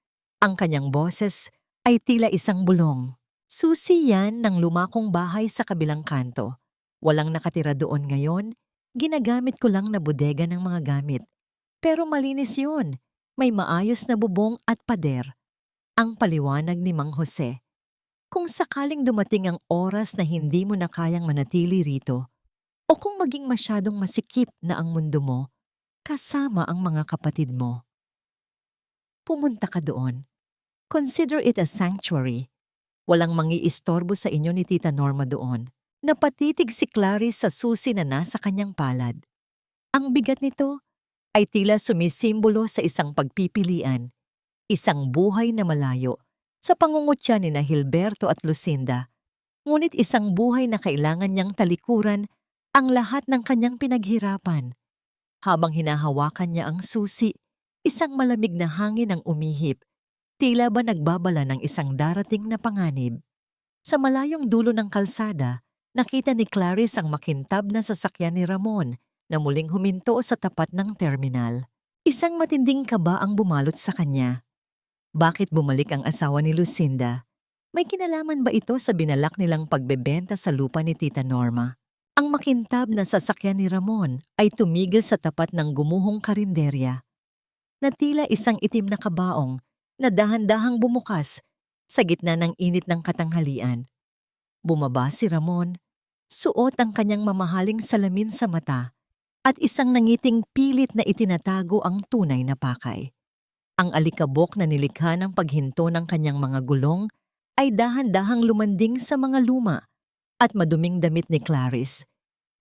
Ang kanyang boses ay tila isang bulong. "Susi yan ng lumakong bahay sa kabilang kanto. Walang nakatira doon ngayon. Ginagamit ko lang na bodega ng mga gamit. Pero malinis yun. May maayos na bubong at pader." Ang paliwanag ni Mang Jose. Kung sakaling dumating ang oras na hindi mo na kayang manatili rito, o kung maging masyadong masikip na ang mundo mo, kasama ang mga kapatid mo, pumunta ka doon. Consider it a sanctuary. Walang mangiistorbo sa inyo ni Tita Norma doon. Napatitig si Clarice sa susi na nasa kanyang palad. Ang bigat nito ay tila sumisimbolo sa isang pagpipilian, isang buhay na malayo sa pangungutya ni na Hilberto at Lucinda, ngunit isang buhay na kailangan niyang talikuran ang lahat ng kanyang pinaghirapan. Habang hinahawakan niya ang susi, isang malamig na hangin ang umihip, tila ba nagbabala ng isang darating na panganib. Sa malayong dulo ng kalsada, nakita ni Clarice ang makintab na sasakyan ni Ramon na muling huminto sa tapat ng terminal. Isang matinding kaba ang bumalot sa kanya. Bakit bumalik ang asawa ni Lucinda? May kinalaman ba ito sa binalak nilang pagbebenta sa lupa ni Tita Norma? Ang makintab na sasakyan ni Ramon ay tumigil sa tapat ng gumuhong karinderya, na tila isang itim na kabaong na dahan-dahang bumukas sa gitna ng init ng katanghalian. Bumaba si Ramon, suot ang kanyang mamahaling salamin sa mata at isang nangiting pilit na itinatago ang tunay na pakay. Ang alikabok na nilikha ng paghinto ng kanyang mga gulong ay dahan-dahang lumanding sa mga luma at maduming damit ni Clarice,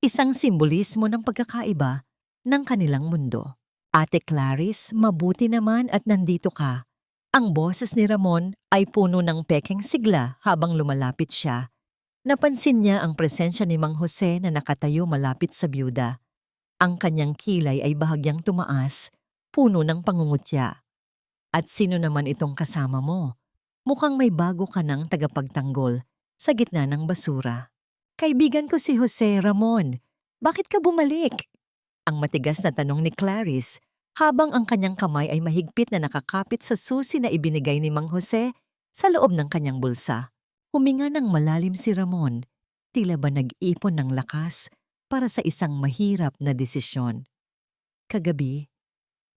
isang simbolismo ng pagkakaiba ng kanilang mundo. "Ate Clarice, mabuti naman at nandito ka." Ang boses ni Ramon ay puno ng pekeng sigla habang lumalapit siya. Napansin niya ang presensya ni Mang Jose na nakatayo malapit sa byuda. Ang kanyang kilay ay bahagyang tumaas, puno ng pangungutya. "At sino naman itong kasama mo? Mukhang may bago ka ng tagapagtanggol sa gitna ng basura." "Kaibigan ko si Jose, Ramon. Bakit ka bumalik?" Ang matigas na tanong ni Clarice habang ang kanyang kamay ay mahigpit na nakakapit sa susi na ibinigay ni Mang Jose sa loob ng kanyang bulsa. Huminga ng malalim si Ramon, tila ba nag-ipon ng lakas para sa isang mahirap na desisyon. "Kagabi,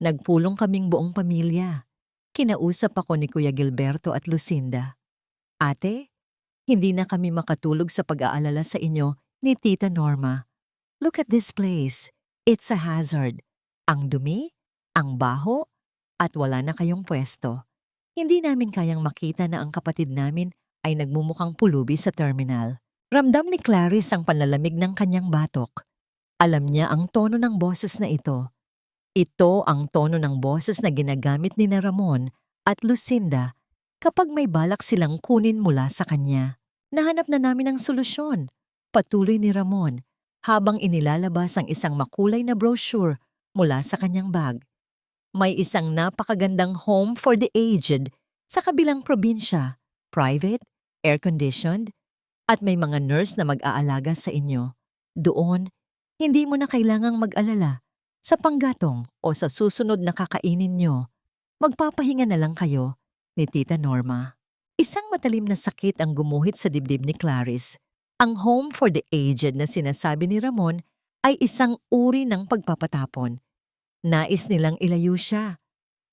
nagpulong kaming buong pamilya. Kinausap ako ni Kuya Gilberto at Lucinda. Ate, hindi na kami makatulog sa pag-aalala sa inyo ni Tita Norma. Look at this place. It's a hazard. Ang dumi, ang baho, at wala na kayong pwesto. Hindi namin kayang makita na ang kapatid namin ay nagmumukhang pulubi sa terminal." Ramdam ni Clarice ang panlalamig ng kanyang batok. Alam niya ang tono ng boses na ito. Ito ang tono ng boses na ginagamit ni na Ramon at Lucinda kapag may balak silang kunin mula sa kanya. "Nahanap na namin ang solusyon," patuloy ni Ramon habang inilalabas ang isang makulay na brochure mula sa kanyang bag. "May isang napakagandang home for the aged sa kabilang probinsya, private, air-conditioned, at may mga nurse na mag-aalaga sa inyo. Doon, hindi mo na kailangang mag-alala sa panggatong o sa susunod na kakainin nyo. Magpapahinga na lang kayo ni Tita Norma." Isang matalim na sakit ang gumuhit sa dibdib ni Clarice. Ang home for the aged na sinasabi ni Ramon ay isang uri ng pagpapatapon. Nais nilang ilayo siya,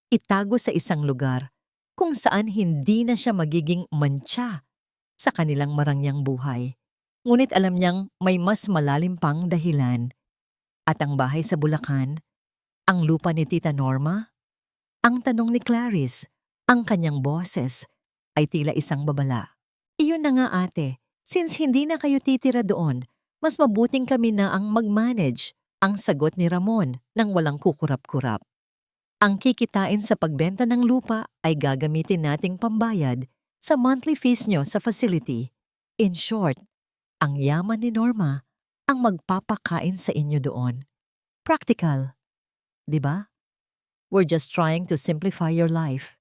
itago sa isang lugar kung saan hindi na siya magiging mantsa sa kanilang marangyang buhay. Ngunit alam niyang may mas malalim pang dahilan. At ang bahay sa Bulacan, ang lupa ni Tita Norma, ang tanong ni Clarice, ang kanyang boses, ay tila isang babala. Iyon na nga ate, since hindi na kayo titira doon, mas mabuting kami na ang mag-manage, ang sagot ni Ramon nang walang kukurap-kurap. Ang kikitain sa pagbenta ng lupa ay gagamitin nating pambayad sa monthly fees nyo sa facility. In short, ang yaman ni Norma ang magpapakain sa inyo doon. Practical, di ba? We're just trying to simplify your life.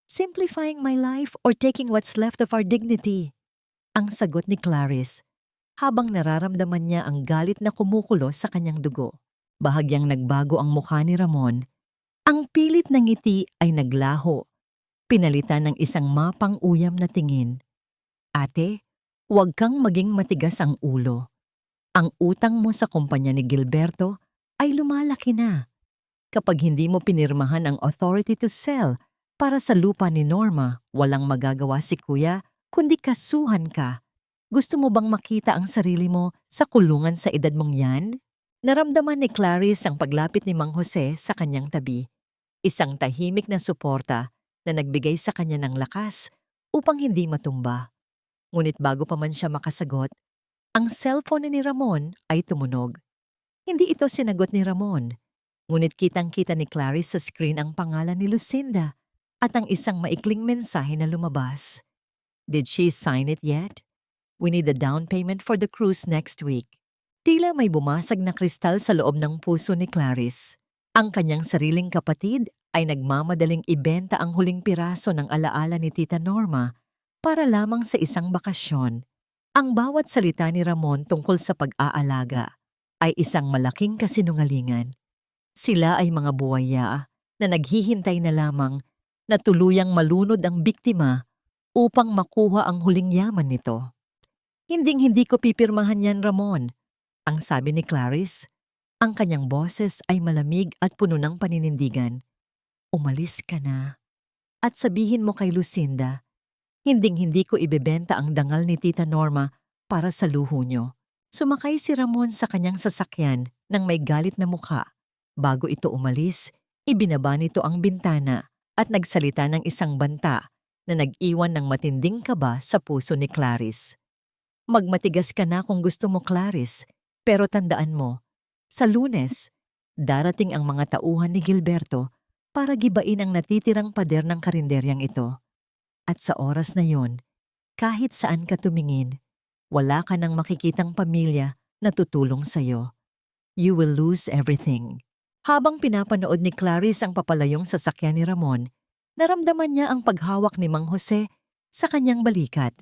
Simplifying my life or taking what's left of our dignity? Ang sagot ni Clarice, habang nararamdaman niya ang galit na kumukulo sa kanyang dugo. Bahagyang nagbago ang mukha ni Ramon. Ang pilit ng ngiti ay naglaho, pinalitan ng isang mapang-uyam na tingin. Ate, huwag kang maging matigas ang ulo. Ang utang mo sa kumpanya ni Gilberto ay lumalaki na. Kapag hindi mo pinirmahan ang authority to sell para sa lupa ni Norma, walang magagawa si Kuya kundi kasuhan ka. Gusto mo bang makita ang sarili mo sa kulungan sa edad mong yan? Naramdaman ni Clarice ang paglapit ni Mang Jose sa kanyang tabi. Isang tahimik na suporta na nagbigay sa kanya ng lakas upang hindi matumba. Ngunit bago pa man siya makasagot, ang cellphone ni Ramon ay tumunog. Hindi ito sinagot ni Ramon, ngunit kitang-kita ni Clarice sa screen ang pangalan ni Lucinda at ang isang maikling mensahe na lumabas. Did she sign it yet? We need the down payment for the cruise next week. Tila may bumasag na kristal sa loob ng puso ni Clarice. Ang kanyang sariling kapatid ay nagmamadaling ibenta ang huling piraso ng alaala ni Tita Norma para lamang sa isang bakasyon. Ang bawat salita ni Ramon tungkol sa pag-aalaga ay isang malaking kasinungalingan. Sila ay mga buwaya na naghihintay na lamang na tuluyang malunod ang biktima upang makuha ang huling yaman nito. Hinding-hindi ko pipirmahan yan, Ramon, ang sabi ni Clarice. Ang kanyang boses ay malamig at puno ng paninindigan. Umalis ka na. At sabihin mo kay Lucinda, hinding-hindi ko ibebenta ang dangal ni Tita Norma para sa luho nyo. Sumakay si Ramon sa kanyang sasakyan nang may galit na mukha. Bago ito umalis, ibinaba nito ang bintana at nagsalita ng isang banta na nag-iwan ng matinding kaba sa puso ni Clarice. Magmatigas ka na kung gusto mo, Clarice, pero tandaan mo, sa Lunes, darating ang mga tauhan ni Gilberto para gibain ang natitirang pader ng karinderyang ito. At sa oras na yon, kahit saan ka tumingin, wala ka nang makikitang pamilya na tutulong sa'yo. You will lose everything. Habang pinapanood ni Clarice ang papalayong sasakyan ni Ramon, naramdaman niya ang paghawak ni Mang Jose sa kanyang balikat.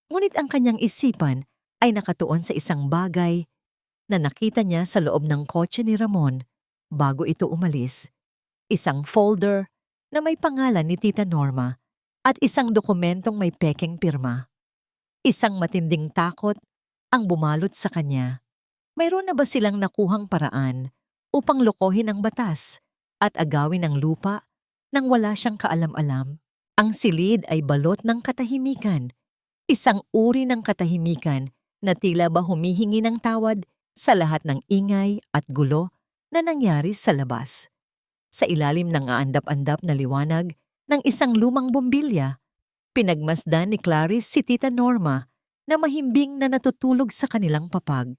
Ngunit ang kanyang isipan ay nakatuon sa isang bagay na nakita niya sa loob ng kotse ni Ramon bago ito umalis. Isang folder na may pangalan ni Tita Norma at isang dokumentong may pekeng pirma. Isang matinding takot ang bumalot sa kanya. Mayroon na ba silang nakuhang paraan upang lokohin ang batas at agawin ang lupa nang wala siyang kaalam-alam? Ang silid ay balot ng katahimikan, isang uri ng katahimikan na tila ba humihingi ng tawad sa lahat ng ingay at gulo na nangyari sa labas. Sa ilalim ng aandap-andap na liwanag ng isang lumang bombilya, pinagmasdan ni Clarice si Tita Norma na mahimbing na natutulog sa kanilang papag.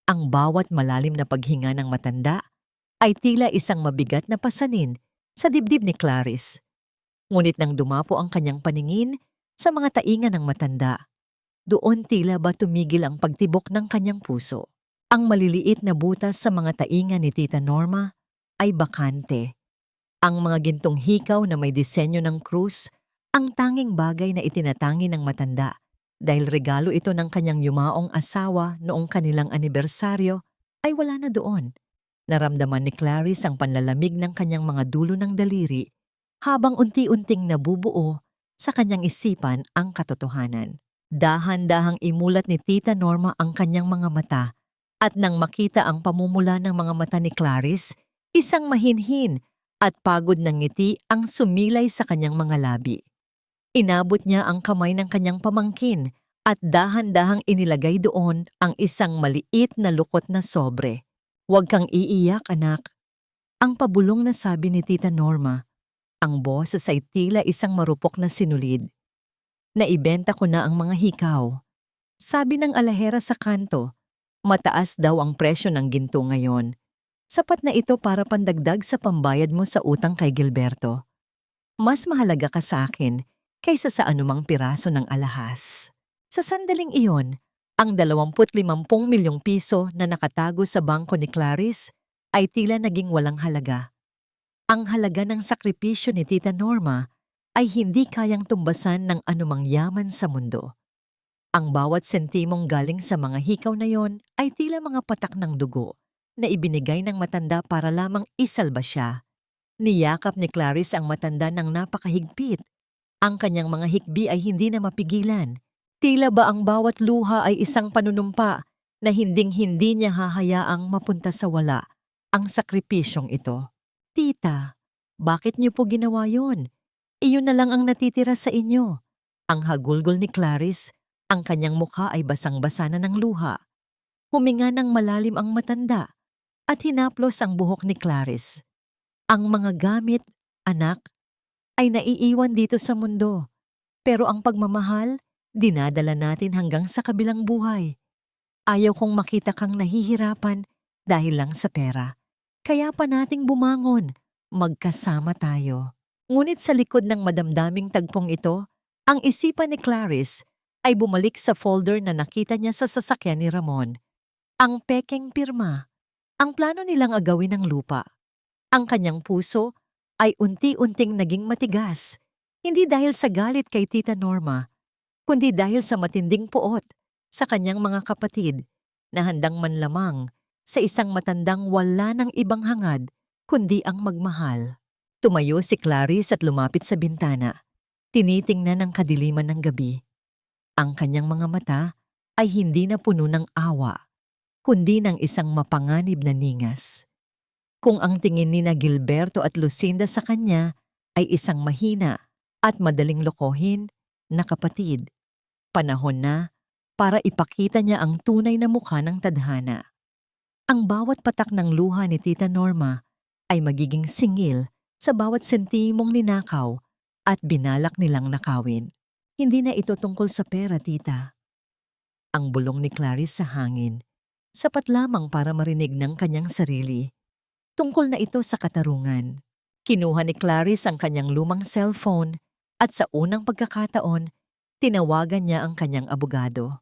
Ang bawat malalim na paghinga ng matanda ay tila isang mabigat na pasanin sa dibdib ni Clarice. Ngunit nang dumapo ang kanyang paningin sa mga tainga ng matanda, doon tila ba tumigil ang pagtibok ng kanyang puso. Ang maliliit na butas sa mga tainga ni Tita Norma ay bakante. Ang mga gintong hikaw na may disenyo ng krus, ang tanging bagay na itinatangi ng matanda dahil regalo ito ng kanyang yumaong asawa noong kanilang anibersaryo, ay wala na doon. Naramdaman ni Clarice ang panlalamig ng kanyang mga dulo ng daliri habang unti-unting nabubuo sa kanyang isipan ang katotohanan. Dahan-dahang imulat ni Tita Norma ang kanyang mga mata at nang makita ang pamumula ng mga mata ni Clarice, Isang mahinhin at pagod na ngiti ang sumilay sa kanyang mga labi. Inabot niya ang kamay ng kanyang pamangkin at dahan-dahang inilagay doon ang isang maliit na lukot na sobre. "Huwag kang iiyak, anak," ang pabulong na sabi ni Tita Norma. Ang boses ay tila isang marupok na sinulid. "Naibenta ko na ang mga hikaw." Sabi ng alahera sa kanto, mataas daw ang presyo ng ginto ngayon. Sapat na ito para pandagdag sa pambayad mo sa utang kay Gilberto. Mas mahalaga ka sa akin kaysa sa anumang piraso ng alahas. Sa sandaling iyon, ang 25 milyong piso na nakatago sa bangko ni Clarice ay tila naging walang halaga. Ang halaga ng sakripisyo ni Tita Norma ay hindi kayang tumbasan ng anumang yaman sa mundo. Ang bawat sentimong galing sa mga hikaw na yon ay tila mga patak ng dugo na ibinigay ng matanda para lamang isalba siya. Niyakap ni Clarice ang matanda ng napakahigpit. Ang kanyang mga hikbi ay hindi na mapigilan. Tila ba ang bawat luha ay isang panunumpa na hinding-hindi niya hahayaang mapunta sa wala ang sakripisyong ito. "Tita, bakit niyo po ginawa yon? Iyon na lang ang natitira sa inyo." Ang hagulgol ni Clarice, ang kanyang mukha ay basang-basa na ng luha. Huminga ng malalim ang matanda at hinaplos ang buhok ni Clarice. "Ang mga gamit, anak, ay naiiwan dito sa mundo. Pero ang pagmamahal, dinadala natin hanggang sa kabilang buhay. Ayaw kong makita kang nahihirapan dahil lang sa pera. Kaya pa nating bumangon, magkasama tayo." Ngunit sa likod ng madamdaming tagpong ito, ang isipan ni Clarice ay bumalik sa folder na nakita niya sa sasakyan ni Ramon. Ang pekeng pirma, ang plano nilang agawin ng lupa. Ang kanyang puso ay unti-unting naging matigas, hindi dahil sa galit kay Tita Norma, kundi dahil sa matinding puot sa kanyang mga kapatid na handang manlamang sa isang matandang wala ng ibang hangad kundi ang magmahal. Tumayo si Clarice at lumapit sa bintana, tinitingnan ang kadiliman ng gabi. Ang kanyang mga mata ay hindi na puno ng awa, kundi ng isang mapanganib na ningas. Kung ang tingin ni na Gilberto at Lucinda sa kanya ay isang mahina at madaling lokohin na kapatid, panahon na para ipakita niya ang tunay na mukha ng tadhana. Ang bawat patak ng luha ni Tita Norma ay magiging singil sa bawat sentimong ninakaw at binalak nilang nakawin. "Hindi na ito tungkol sa pera, tita." Ang bulong ni Clarice sa hangin, sapat lamang para marinig ng kanyang sarili. Tungkol na ito sa katarungan. Kinuha ni Clarice ang kanyang lumang cellphone at sa unang pagkakataon, tinawagan niya ang kanyang abogado.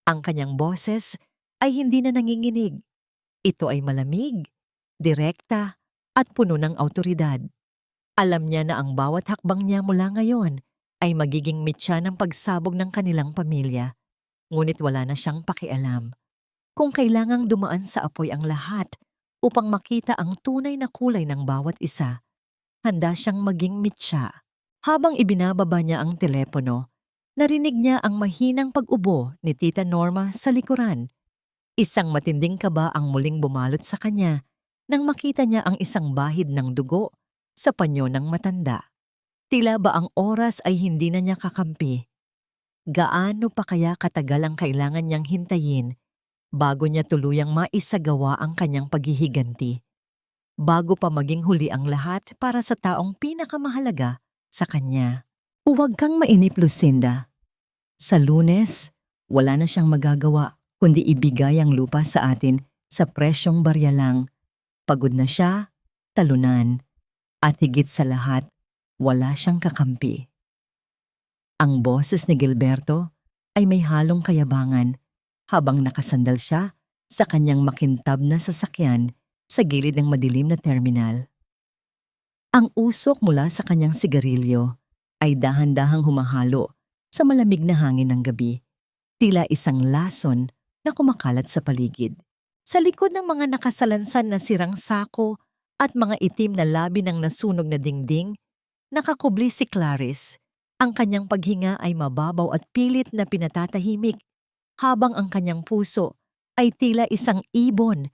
Ang kanyang boses ay hindi na nanginginig. Ito ay malamig, direkta, at puno ng awtoridad. Alam niya na ang bawat hakbang niya mula ngayon ay magiging mitya ng pagsabog ng kanilang pamilya. Ngunit wala na siyang pakialam. Kung kailangang dumaan sa apoy ang lahat upang makita ang tunay na kulay ng bawat isa, handa siyang maging mitya. Habang ibinababa niya ang telepono, narinig niya ang mahinang pag-ubo ni Tita Norma sa likuran. Isang matinding kaba ang muling bumalot sa kanya nang makita niya ang isang bahid ng dugo sa panyo ng matanda. Tila ba ang oras ay hindi na niya kakampi? Gaano pa kaya katagal ang kailangan niyang hintayin bago niya tuluyang maisagawa ang kanyang paghihiganti? Bago pa maging huli ang lahat para sa taong pinakamahalaga sa kanya. Huwag kang mainip, Lucinda. Sa Lunes, wala na siyang magagawa kundi ibigay ang lupa sa atin sa presyong barya lang. Pagod na siya, talunan. At higit sa lahat, wala siyang kakampi. Ang boses ni Gilberto ay may halong kayabangan habang nakasandal siya sa kanyang makintab na sasakyan sa gilid ng madilim na terminal. Ang usok mula sa kanyang sigarilyo ay dahan-dahang humahalo sa malamig na hangin ng gabi, tila isang lason na kumakalat sa paligid. Sa likod ng mga nakasalansan na sirang sako at mga itim na labi ng nasunog na dingding, nakakubli si Clarice. Ang kanyang paghinga ay mababaw at pilit na pinatatahimik, habang ang kanyang puso ay tila isang ibon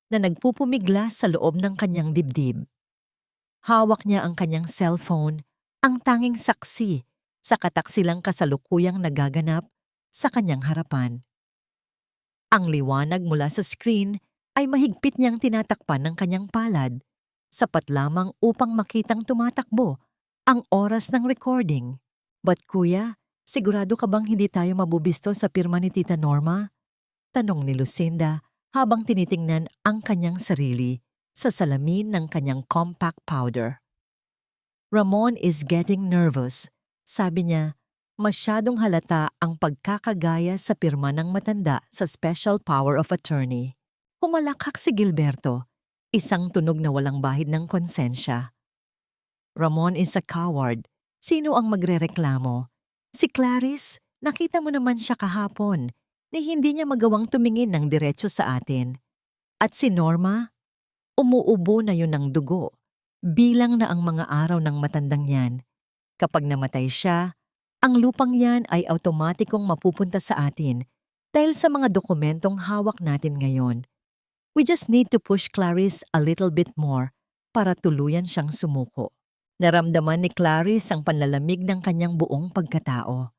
na nagpupumigla sa loob ng kanyang dibdib. Hawak niya ang kanyang cellphone, ang tanging saksi sa kataksilang kasalukuyang nagaganap sa kanyang harapan. Ang liwanag mula sa screen ay mahigpit niyang tinatakpan ng kanyang palad, sapat lamang upang makitang tumatakbo ang oras ng recording. But kuya, sigurado ka bang hindi tayo mabubisto sa pirma ni Tita Norma? Tanong ni Lucinda habang tinitingnan ang kanyang sarili sa salamin ng kanyang compact powder. Ramon is getting nervous. Sabi niya, masyadong halata ang pagkakagaya sa pirma ng matanda sa Special Power of Attorney. Humalakhak si Gilberto, isang tunog na walang bahid ng konsensya. Ramon is a coward. Sino ang magrereklamo? Si Clarice, nakita mo naman siya kahapon na hindi niya magawang tumingin ng diretso sa atin. At si Norma, umuubo na yun ng dugo. Bilang na ang mga araw ng matandang yan. Kapag namatay siya, ang lupang yan ay automatikong mapupunta sa atin dahil sa mga dokumentong hawak natin ngayon. We just need to push Clarice a little bit more para tuluyan siyang sumuko. Naramdaman ni Clarice ang panlalamig ng kanyang buong pagkatao.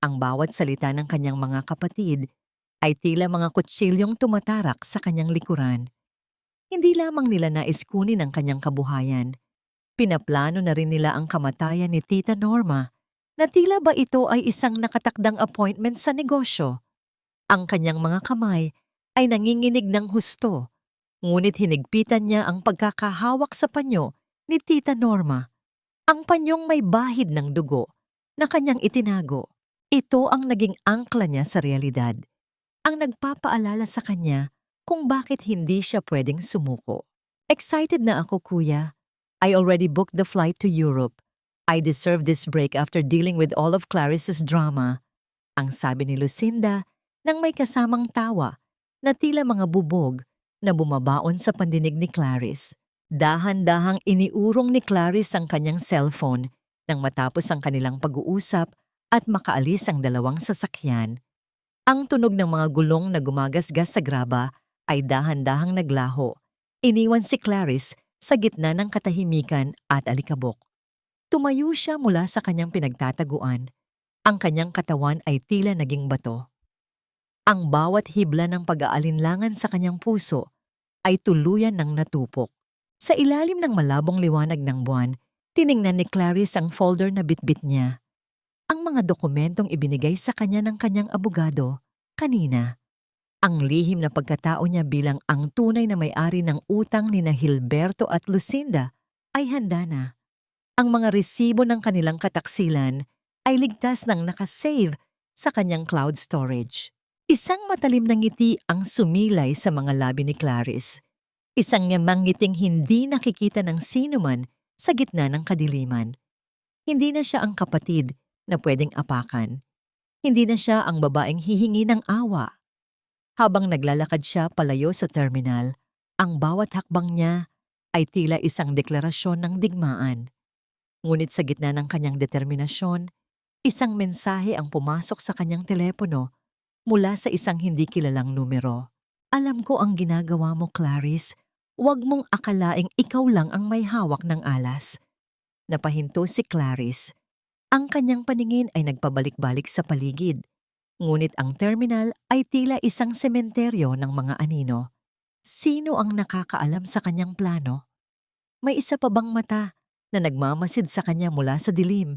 Ang bawat salita ng kanyang mga kapatid ay tila mga kutsilyong tumatarak sa kanyang likuran. Hindi lamang nila nais kunin ang kanyang kabuhayan. Pinaplano na rin nila ang kamatayan ni Tita Norma na tila ba ito ay isang nakatakdang appointment sa negosyo. Ang kanyang mga kamay ay nanginginig ng husto, ngunit hinigpitan niya ang pagkakahawak sa panyo ni Tita Norma. Ang panyong may bahid ng dugo na kanyang itinago. Ito ang naging angkla niya sa realidad. Ang nagpapaalala sa kanya kung bakit hindi siya pwedeng sumuko. Excited na ako, kuya. I already booked the flight to Europe. I deserve this break after dealing with all of Clarice's drama. Ang sabi ni Lucinda nang may kasamang tawa na tila mga bubog na bumabaon sa pandinig ni Clarice. Dahan-dahang iniurong ni Clarice ang kanyang cellphone nang matapos ang kanilang pag-uusap at makaalis ang dalawang sasakyan. Ang tunog ng mga gulong na gumagasgas sa graba ay dahan-dahang naglaho. Iniwan si Clarice sa gitna ng katahimikan at alikabok. Tumayo siya mula sa kanyang pinagtataguan. Ang kanyang katawan ay tila naging bato. Ang bawat hibla ng pag-aalinlangan sa kanyang puso ay tuluyan ng natupok. Sa ilalim ng malabong liwanag ng buwan, tiningnan ni Clarice ang folder na bitbit niya. Ang mga dokumentong ibinigay sa kanya ng kanyang abogado kanina. Ang lihim na pagkatao niya bilang ang tunay na may-ari ng utang ni Gilberto at Lucinda ay handa na. Ang mga resibo ng kanilang kataksilan ay ligtas ng nakasave sa kanyang cloud storage. Isang matalim na ngiti ang sumilay sa mga labi ni Clarice. Isang yamang ngiting hindi nakikita ng sinuman sa gitna ng kadiliman. Hindi na siya ang kapatid na pwedeng apakan. Hindi na siya ang babaeng hihingi ng awa. Habang naglalakad siya palayo sa terminal, ang bawat hakbang niya ay tila isang deklarasyon ng digmaan. Ngunit sa gitna ng kanyang determinasyon, isang mensahe ang pumasok sa kanyang telepono mula sa isang hindi kilalang numero. Alam ko ang ginagawa mo, Clarice. Huwag mong akalaing ikaw lang ang may hawak ng alas. Napahinto si Clarice. Ang kanyang paningin ay nagpabalik-balik sa paligid. Ngunit ang terminal ay tila isang sementeryo ng mga anino. Sino ang nakakaalam sa kanyang plano? May isa pa bang mata na nagmamasid sa kanya mula sa dilim?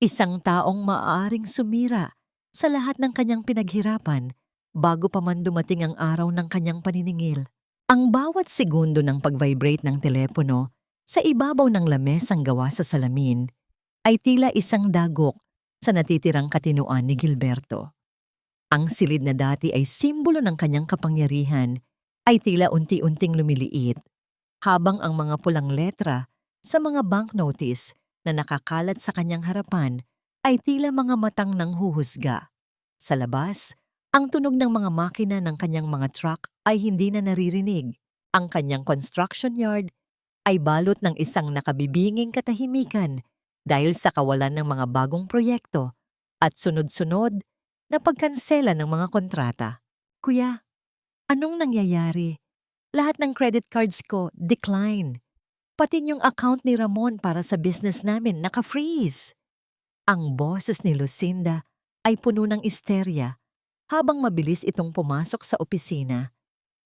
Isang taong maaaring sumira sa lahat ng kanyang pinaghirapan bago pa man dumating ang araw ng kanyang paniningil. Ang bawat segundo ng pag-vibrate ng telepono sa ibabaw ng lamesang gawa sa salamin ay tila isang dagok sa natitirang katinuan ni Gilberto. Ang silid na dati ay simbolo ng kanyang kapangyarihan ay tila unti-unting lumiliit, habang ang mga pulang letra sa mga banknotes na nakakalat sa kanyang harapan ay tila mga matang nanghuhusga. Sa labas, ang tunog ng mga makina ng kanyang mga truck ay hindi na naririnig. Ang kanyang construction yard ay balot ng isang nakabibinging katahimikan dahil sa kawalan ng mga bagong proyekto at sunod-sunod na pagkansela ng mga kontrata. Kuya, anong nangyayari? Lahat ng credit cards ko, decline. Pati yung account ni Ramon para sa business namin, naka-freeze. Ang boses ni Lucinda ay puno ng isterya habang mabilis itong pumasok sa opisina.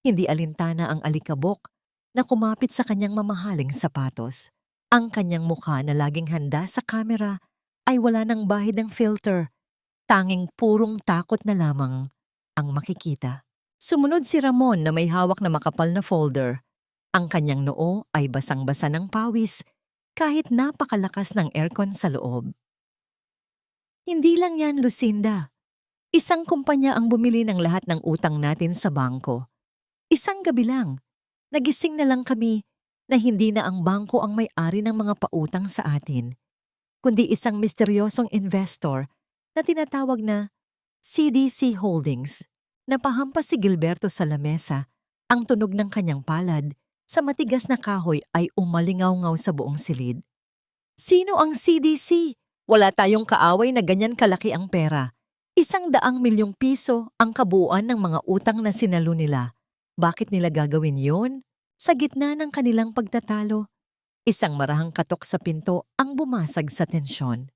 Hindi alintana ang alikabok na kumapit sa kanyang mamahaling sapatos. Ang kanyang mukha na laging handa sa kamera ay wala ng bahid ng filter. Tanging purong takot na lamang ang makikita. Sumunod si Ramon na may hawak na makapal na folder. Ang kanyang noo ay basang-basa ng pawis kahit napakalakas ng aircon sa loob. Hindi lang yan, Lucinda. Isang kumpanya ang bumili ng lahat ng utang natin sa bangko. Isang gabi lang, nagising na lang kami na hindi na ang bangko ang may-ari ng mga pautang sa atin, kundi isang misteryosong investor na tinatawag na CDC Holdings. Napahampas si Gilberto sa lamesa, ang tunog ng kanyang palad sa matigas na kahoy ay umalingaw-ngaw sa buong silid. Sino ang CDC? Wala tayong kaaway na ganyan kalaki ang pera. 100 milyong piso ang kabuuan ng mga utang na sinalo nila. Bakit nila gagawin yon? Sa gitna ng kanilang pagtatalo, isang marahang katok sa pinto ang bumasag sa tensyon.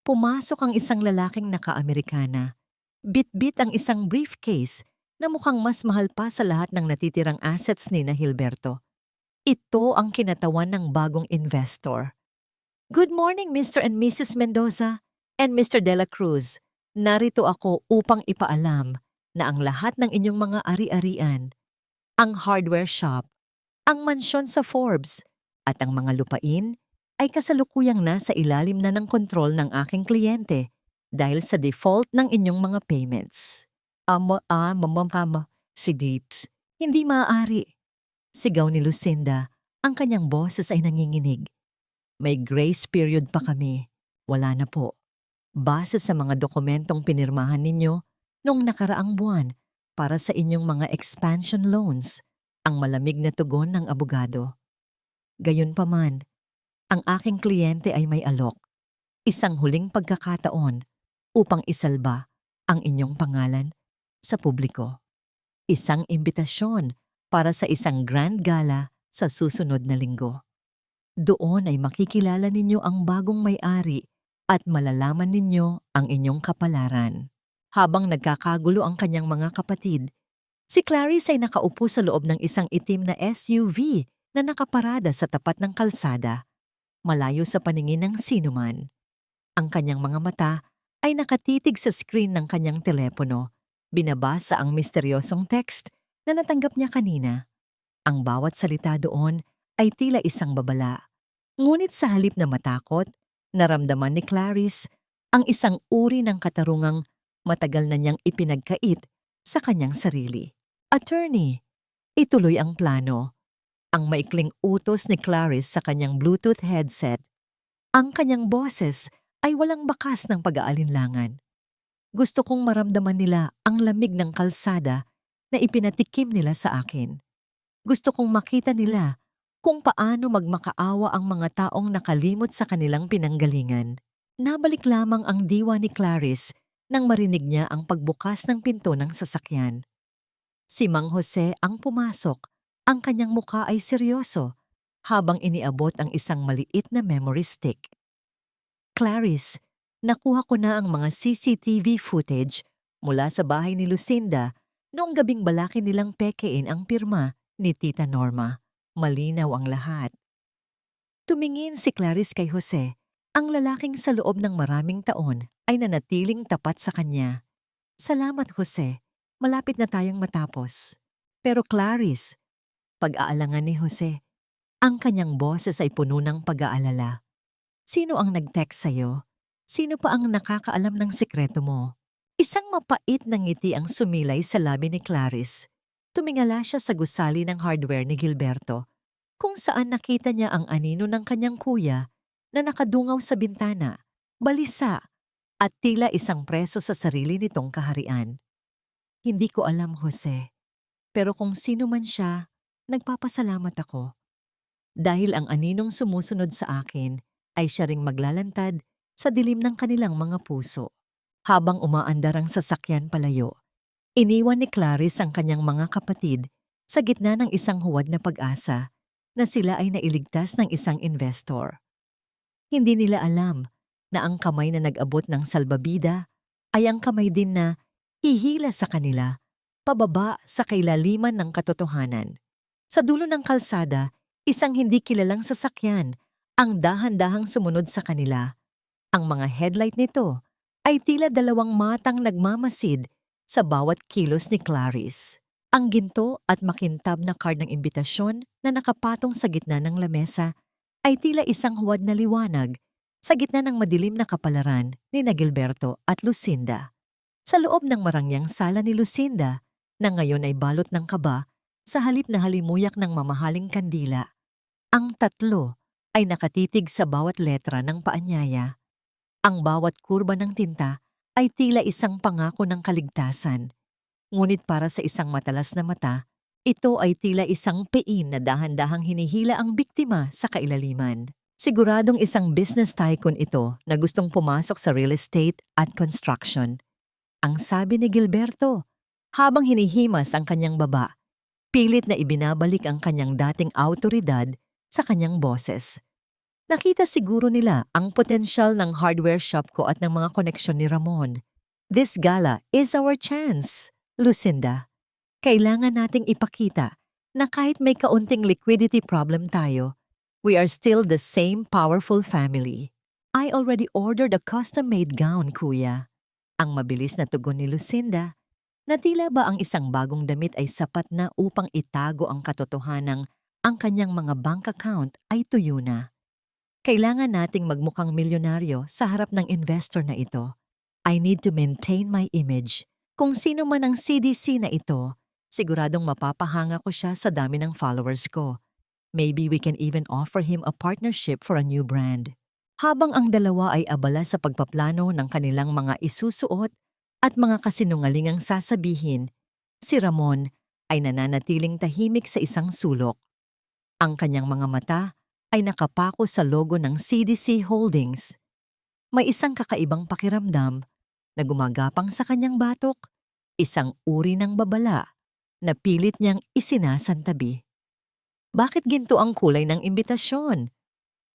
Pumasok ang isang lalaking naka-Amerikana. Bit-bit ang isang briefcase na mukhang mas mahal pa sa lahat ng natitirang assets ni na Gilberto. Ito ang kinatawan ng bagong investor. Good morning, Mr. and Mrs. Mendoza and Mr. De La Cruz. Narito ako upang ipaalam na ang lahat ng inyong mga ari-arian, ang hardware shop, ang mansyon sa Forbes, at ang mga lupain ay kasalukuyang nasa ilalim na ng kontrol ng aking kliyente dahil sa default ng inyong mga payments. Si Deeps, hindi maaari. Sigaw ni Lucinda, ang kanyang boses ay nanginginig. May grace period pa kami. Wala na po. Base sa mga dokumentong pinirmahan ninyo noong nakaraang buwan para sa inyong mga expansion loans, ang malamig na tugon ng abogado. Gayunpaman, ang aking kliyente ay may alok, isang huling pagkakataon upang isalba ang inyong pangalan sa publiko. Isang imbitasyon para sa isang grand gala sa susunod na linggo. Doon ay makikilala ninyo ang bagong may-ari at malalaman ninyo ang inyong kapalaran. Habang nagkakagulo ang kanyang mga kapatid, si Clarice ay nakaupo sa loob ng isang itim na SUV na nakaparada sa tapat ng kalsada, malayo sa paningin ng sinuman. Ang kanyang mga mata ay nakatitig sa screen ng kanyang telepono, binabasa ang misteryosong text na natanggap niya kanina. Ang bawat salita doon ay tila isang babala. Ngunit sa halip na matakot, naramdaman ni Clarice ang isang uri ng katarungang matagal na niyang ipinagkait sa kanyang sarili. Attorney, ituloy ang plano. Ang maikling utos ni Clarice sa kanyang Bluetooth headset. Ang kanyang boses ay walang bakas ng pag-aalinlangan. Gusto kong maramdaman nila ang lamig ng kalsada na ipinatikim nila sa akin. Gusto kong makita nila kung paano magmakaawa ang mga taong nakalimot sa kanilang pinanggalingan. Nabalik lamang ang diwa ni Clarice nang marinig niya ang pagbukas ng pinto ng sasakyan. Si Mang Jose ang pumasok, ang kanyang mukha ay seryoso, habang iniabot ang isang maliit na memory stick. Clarice, nakuha ko na ang mga CCTV footage mula sa bahay ni Lucinda noong gabing balaki nilang pekein ang pirma ni Tita Norma. Malinaw ang lahat. Tumingin si Clarice kay Jose. Ang lalaking sa loob ng maraming taon ay nanatiling tapat sa kanya. Salamat, Jose. Malapit na tayong matapos. Pero Clarice, pag-aalangan ni Jose, ang kanyang boses ay puno ng pag-aalala. Sino ang nag-text sa'yo? Sino pa ang nakakaalam ng sikreto mo? Isang mapait na ngiti ang sumilay sa labi ni Clarice. Tumingala siya sa gusali ng hardware ni Gilberto, kung saan nakita niya ang anino ng kanyang kuya na nakadungaw sa bintana, balisa, at tila isang preso sa sarili nitong kaharian. Hindi ko alam, Jose, pero kung sino man siya, nagpapasalamat ako. Dahil ang aninong sumusunod sa akin ay siya ring maglalantad sa dilim ng kanilang mga puso. Habang umaandar ang sasakyan palayo, iniwan ni Clarice ang kanyang mga kapatid sa gitna ng isang huwad na pag-asa na sila ay nailigtas ng isang investor. Hindi nila alam na ang kamay na nag-abot ng salbabida ay ang kamay din na hihila sa kanila pababa sa kailaliman ng katotohanan. Sa dulo ng kalsada, isang hindi kilalang sasakyan ang dahan-dahang sumunod sa kanila. Ang mga headlight nito ay tila dalawang matang nagmamasid sa bawat kilos ni Clarice. Ang ginto at makintab na card ng imbitasyon na nakapatong sa gitna ng lamesa ay tila isang huwad na liwanag sa gitna ng madilim na kapalaran ni Gilberto at Lucinda. Sa loob ng marangyang sala ni Lucinda, na ngayon ay balot ng kaba sa halip na halimuyak ng mamahaling kandila, ang tatlo ay nakatitig sa bawat letra ng paanyaya. Ang bawat kurba ng tinta ay tila isang pangako ng kaligtasan. Ngunit para sa isang matalas na mata, ito ay tila isang pein na dahan-dahang hinihila ang biktima sa kailaliman. Siguradong isang business tycoon ito na gustong pumasok sa real estate at construction. Ang sabi ni Gilberto, habang hinihimas ang kanyang baba, pilit na ibinabalik ang kanyang dating autoridad sa kanyang boses. Nakita siguro nila ang potensyal ng hardware shop ko at ng mga koneksyon ni Ramon. This gala is our chance, Lucinda. Kailangan nating ipakita na kahit may kaunting liquidity problem tayo, we are still the same powerful family. I already ordered a custom-made gown, kuya. Ang mabilis na tugon ni Lucinda, na tila ba ang isang bagong damit ay sapat na upang itago ang katotohanang ang kanyang mga bank account ay tuyo na. Kailangan nating magmukhang milyonaryo sa harap ng investor na ito. I need to maintain my image. Kung sino man ang CDC na ito, siguradong mapapahanga ko siya sa dami ng followers ko. Maybe we can even offer him a partnership for a new brand. Habang ang dalawa ay abala sa pagpaplano ng kanilang mga isusuot at mga kasinungalingang sasabihin, si Ramon ay nananatiling tahimik sa isang sulok. Ang kanyang mga mata ay nakapako sa logo ng CDC Holdings. May isang kakaibang pakiramdam na gumagapang sa kanyang batok, isang uri ng babala na pilit niyang isinasantabi. Bakit ginto ang kulay ng imbitasyon?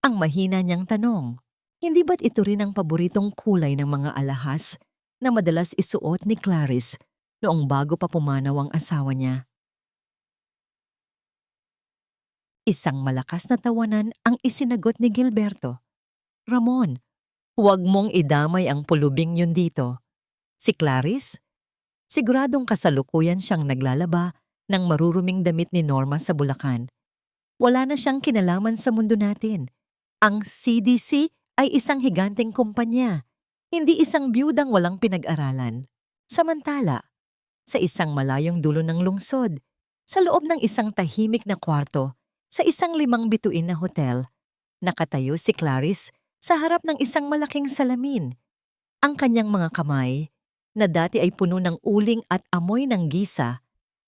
Ang mahina niyang tanong. Hindi ba't ito rin ang paboritong kulay ng mga alahas na madalas isuot ni Clarice noong bago pa pumanaw ang asawa niya? Isang malakas na tawanan ang isinagot ni Gilberto. Ramon, huwag mong idamay ang pulubing yun dito. Si Clarice? Siguradong kasalukuyan siyang naglalaba ng maruruming damit ni Norma sa Bulacan. Wala na siyang kinalaman sa mundo natin. Ang CDC ay isang higanteng kumpanya, hindi isang biyudang walang pinag-aralan. Samantala, sa isang malayong dulo ng lungsod, sa loob ng isang tahimik na kwarto, sa isang 5 bituin na hotel, nakatayo si Clarice sa harap ng isang malaking salamin. Ang kanyang mga kamay, na dati ay puno ng uling at amoy ng gisa,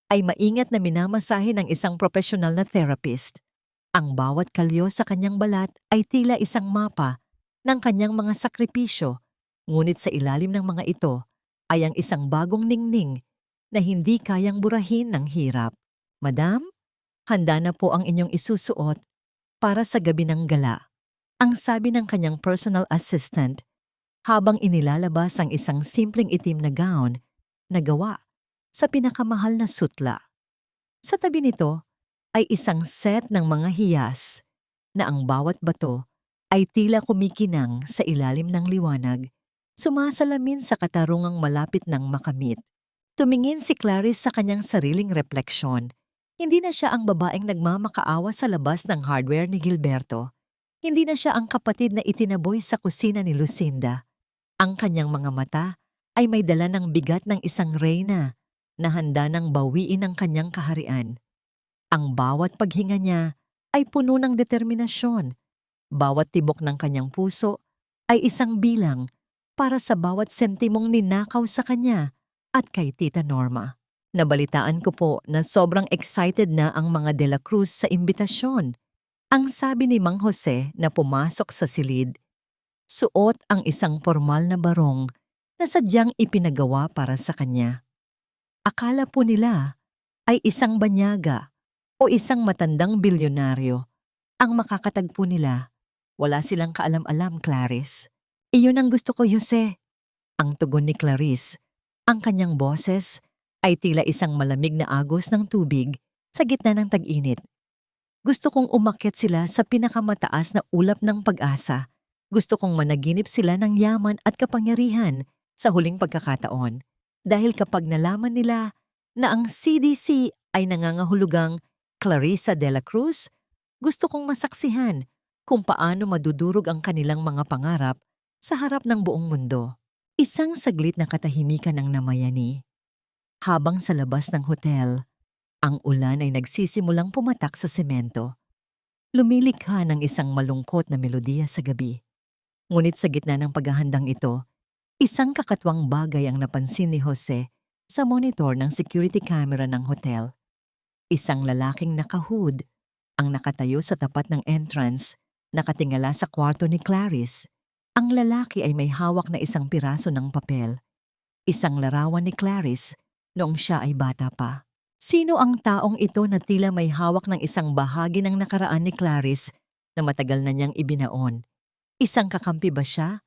ay maingat na minamasahe ng isang profesional na therapist. Ang bawat kalyo sa kanyang balat ay tila isang mapa ng kanyang mga sakripisyo, ngunit sa ilalim ng mga ito ay ang isang bagong ningning na hindi kayang burahin ng hirap. Madam, handa na po ang inyong isusuot para sa gabi ng gala, ang sabi ng kanyang personal assistant habang inilalabas ang isang simpleng itim na gown na gawa sa pinakamahal na sutla. Sa tabi nito ay isang set ng mga hiyas na ang bawat bato ay tila kumikinang sa ilalim ng liwanag, sumasalamin sa katarungang malapit ng makamit. Tumingin si Clarice sa kanyang sariling refleksyon. Hindi na siya ang babaeng nagmamakaawa sa labas ng hardware ni Gilberto. Hindi na siya ang kapatid na itinaboy sa kusina ni Lucinda. Ang kanyang mga mata ay may dala ng bigat ng isang reyna na handa ng bawiin ang kanyang kaharian. Ang bawat paghinga niya ay puno ng determinasyon. Bawat tibok ng kanyang puso ay isang bilang para sa bawat sentimong ninakaw sa kanya at kay Tita Norma. Nabalitaan ko po na sobrang excited na ang mga De La Cruz sa imbitasyon. Ang sabi ni Mang Jose na pumasok sa silid. Suot ang isang formal na barong na sadyang ipinagawa para sa kanya. Akala po nila ay isang banyaga o isang matandang bilyonaryo ang makakatagpo nila. Wala silang kaalam-alam, Clarice. Iyon ang gusto ko, Jose. Ang tugon ni Clarice. Ang kanyang boses ay tila isang malamig na agos ng tubig sa gitna ng tag-init. Gusto kong umakyat sila sa pinakamataas na ulap ng pag-asa. Gusto kong managinip sila ng yaman at kapangyarihan sa huling pagkakataon. Dahil kapag nalaman nila na ang CDC ay nangangahulugang Clarissa de la Cruz, gusto kong masaksihan kung paano madudurog ang kanilang mga pangarap sa harap ng buong mundo. Isang saglit na katahimikan ang namayani. Habang sa labas ng hotel, ang ulan ay nagsisimulang pumatak sa semento. Lumilikha ng isang malungkot na melodiya sa gabi. Ngunit sa gitna ng paghahandang ito, isang kakatwang bagay ang napansin ni Jose sa monitor ng security camera ng hotel. Isang lalaking nakahood ang nakatayo sa tapat ng entrance, nakatingala sa kwarto ni Clarice. Ang lalaki ay may hawak na isang piraso ng papel. Isang larawan ni Clarice noong siya ay bata pa. Sino ang taong ito na tila may hawak ng isang bahagi ng nakaraan ni Clarice na matagal na niyang ibinaon? Isang kakampi ba siya?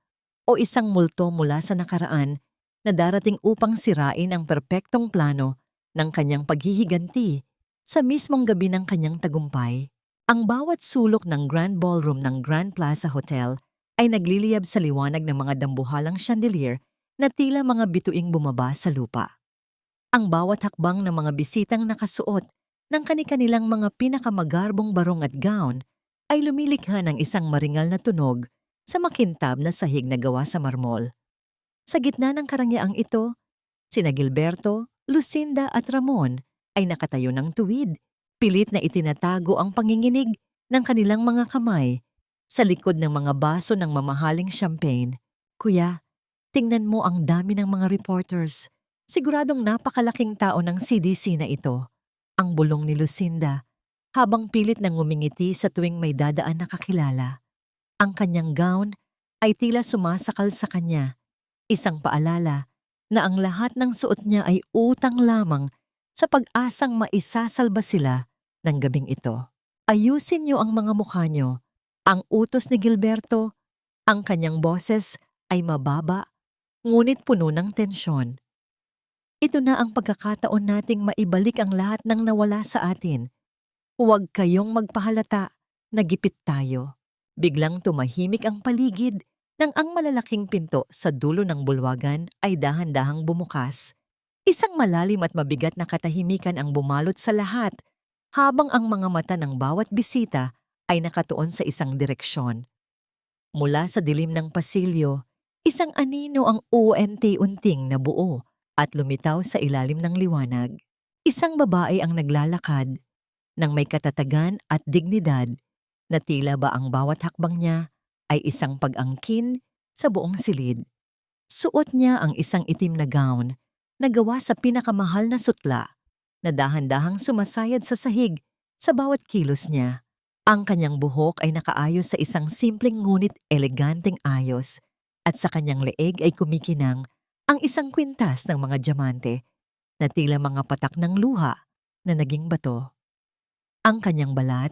O isang multo mula sa nakaraan na darating upang sirain ang perpektong plano ng kanyang paghihiganti sa mismong gabi ng kanyang tagumpay? Ang bawat sulok ng Grand Ballroom ng Grand Plaza Hotel ay nagliliyab sa liwanag ng mga dambuhalang chandelier na tila mga bituing bumaba sa lupa. Ang bawat hakbang ng mga bisitang nakasuot ng kani-kanilang mga pinakamagarbong barong at gown ay lumilikha ng isang maringal na tunog sa makintab na sahig na gawa sa marmol. Sa gitna ng karangyaang ito, sina Gilberto, Lucinda at Ramon ay nakatayo ng tuwid, pilit na itinatago ang panginginig ng kanilang mga kamay sa likod ng mga baso ng mamahaling champagne. Kuya, tingnan mo ang dami ng mga reporters. Siguradong napakalaking tao ng CDC na ito. Ang bulong ni Lucinda, habang pilit nang ngumingiti sa tuwing may dadaan na kakilala. Ang kanyang gown ay tila sumasakal sa kanya. Isang paalala na ang lahat ng suot niya ay utang lamang sa pag-asang maisasalba sila ng gabing ito. Ayusin niyo ang mga mukha niyo. Ang utos ni Gilberto, ang kanyang boses ay mababa, ngunit puno ng tensyon. Ito na ang pagkakataon nating maibalik ang lahat ng nawala sa atin. Huwag kayong magpahalata, nagipit tayo. Biglang tumahimik ang paligid nang ang malalaking pinto sa dulo ng bulwagan ay dahan-dahang bumukas. Isang malalim at mabigat na katahimikan ang bumalot sa lahat habang ang mga mata ng bawat bisita ay nakatuon sa isang direksyon. Mula sa dilim ng pasilyo, isang anino ang uunti-unting nabuo at lumitaw sa ilalim ng liwanag. Isang babae ang naglalakad nang may katatagan at dignidad na tila ba ang bawat hakbang niya ay isang pag-angkin sa buong silid. Suot niya ang isang itim na gown na gawa sa pinakamahal na sutla na dahan-dahang sumasayad sa sahig sa bawat kilos niya. Ang kanyang buhok ay nakaayos sa isang simpleng ngunit eleganteng ayos at sa kanyang leeg ay kumikinang ang isang kwintas ng mga diamante na tila mga patak ng luha na naging bato. Ang kanyang balat,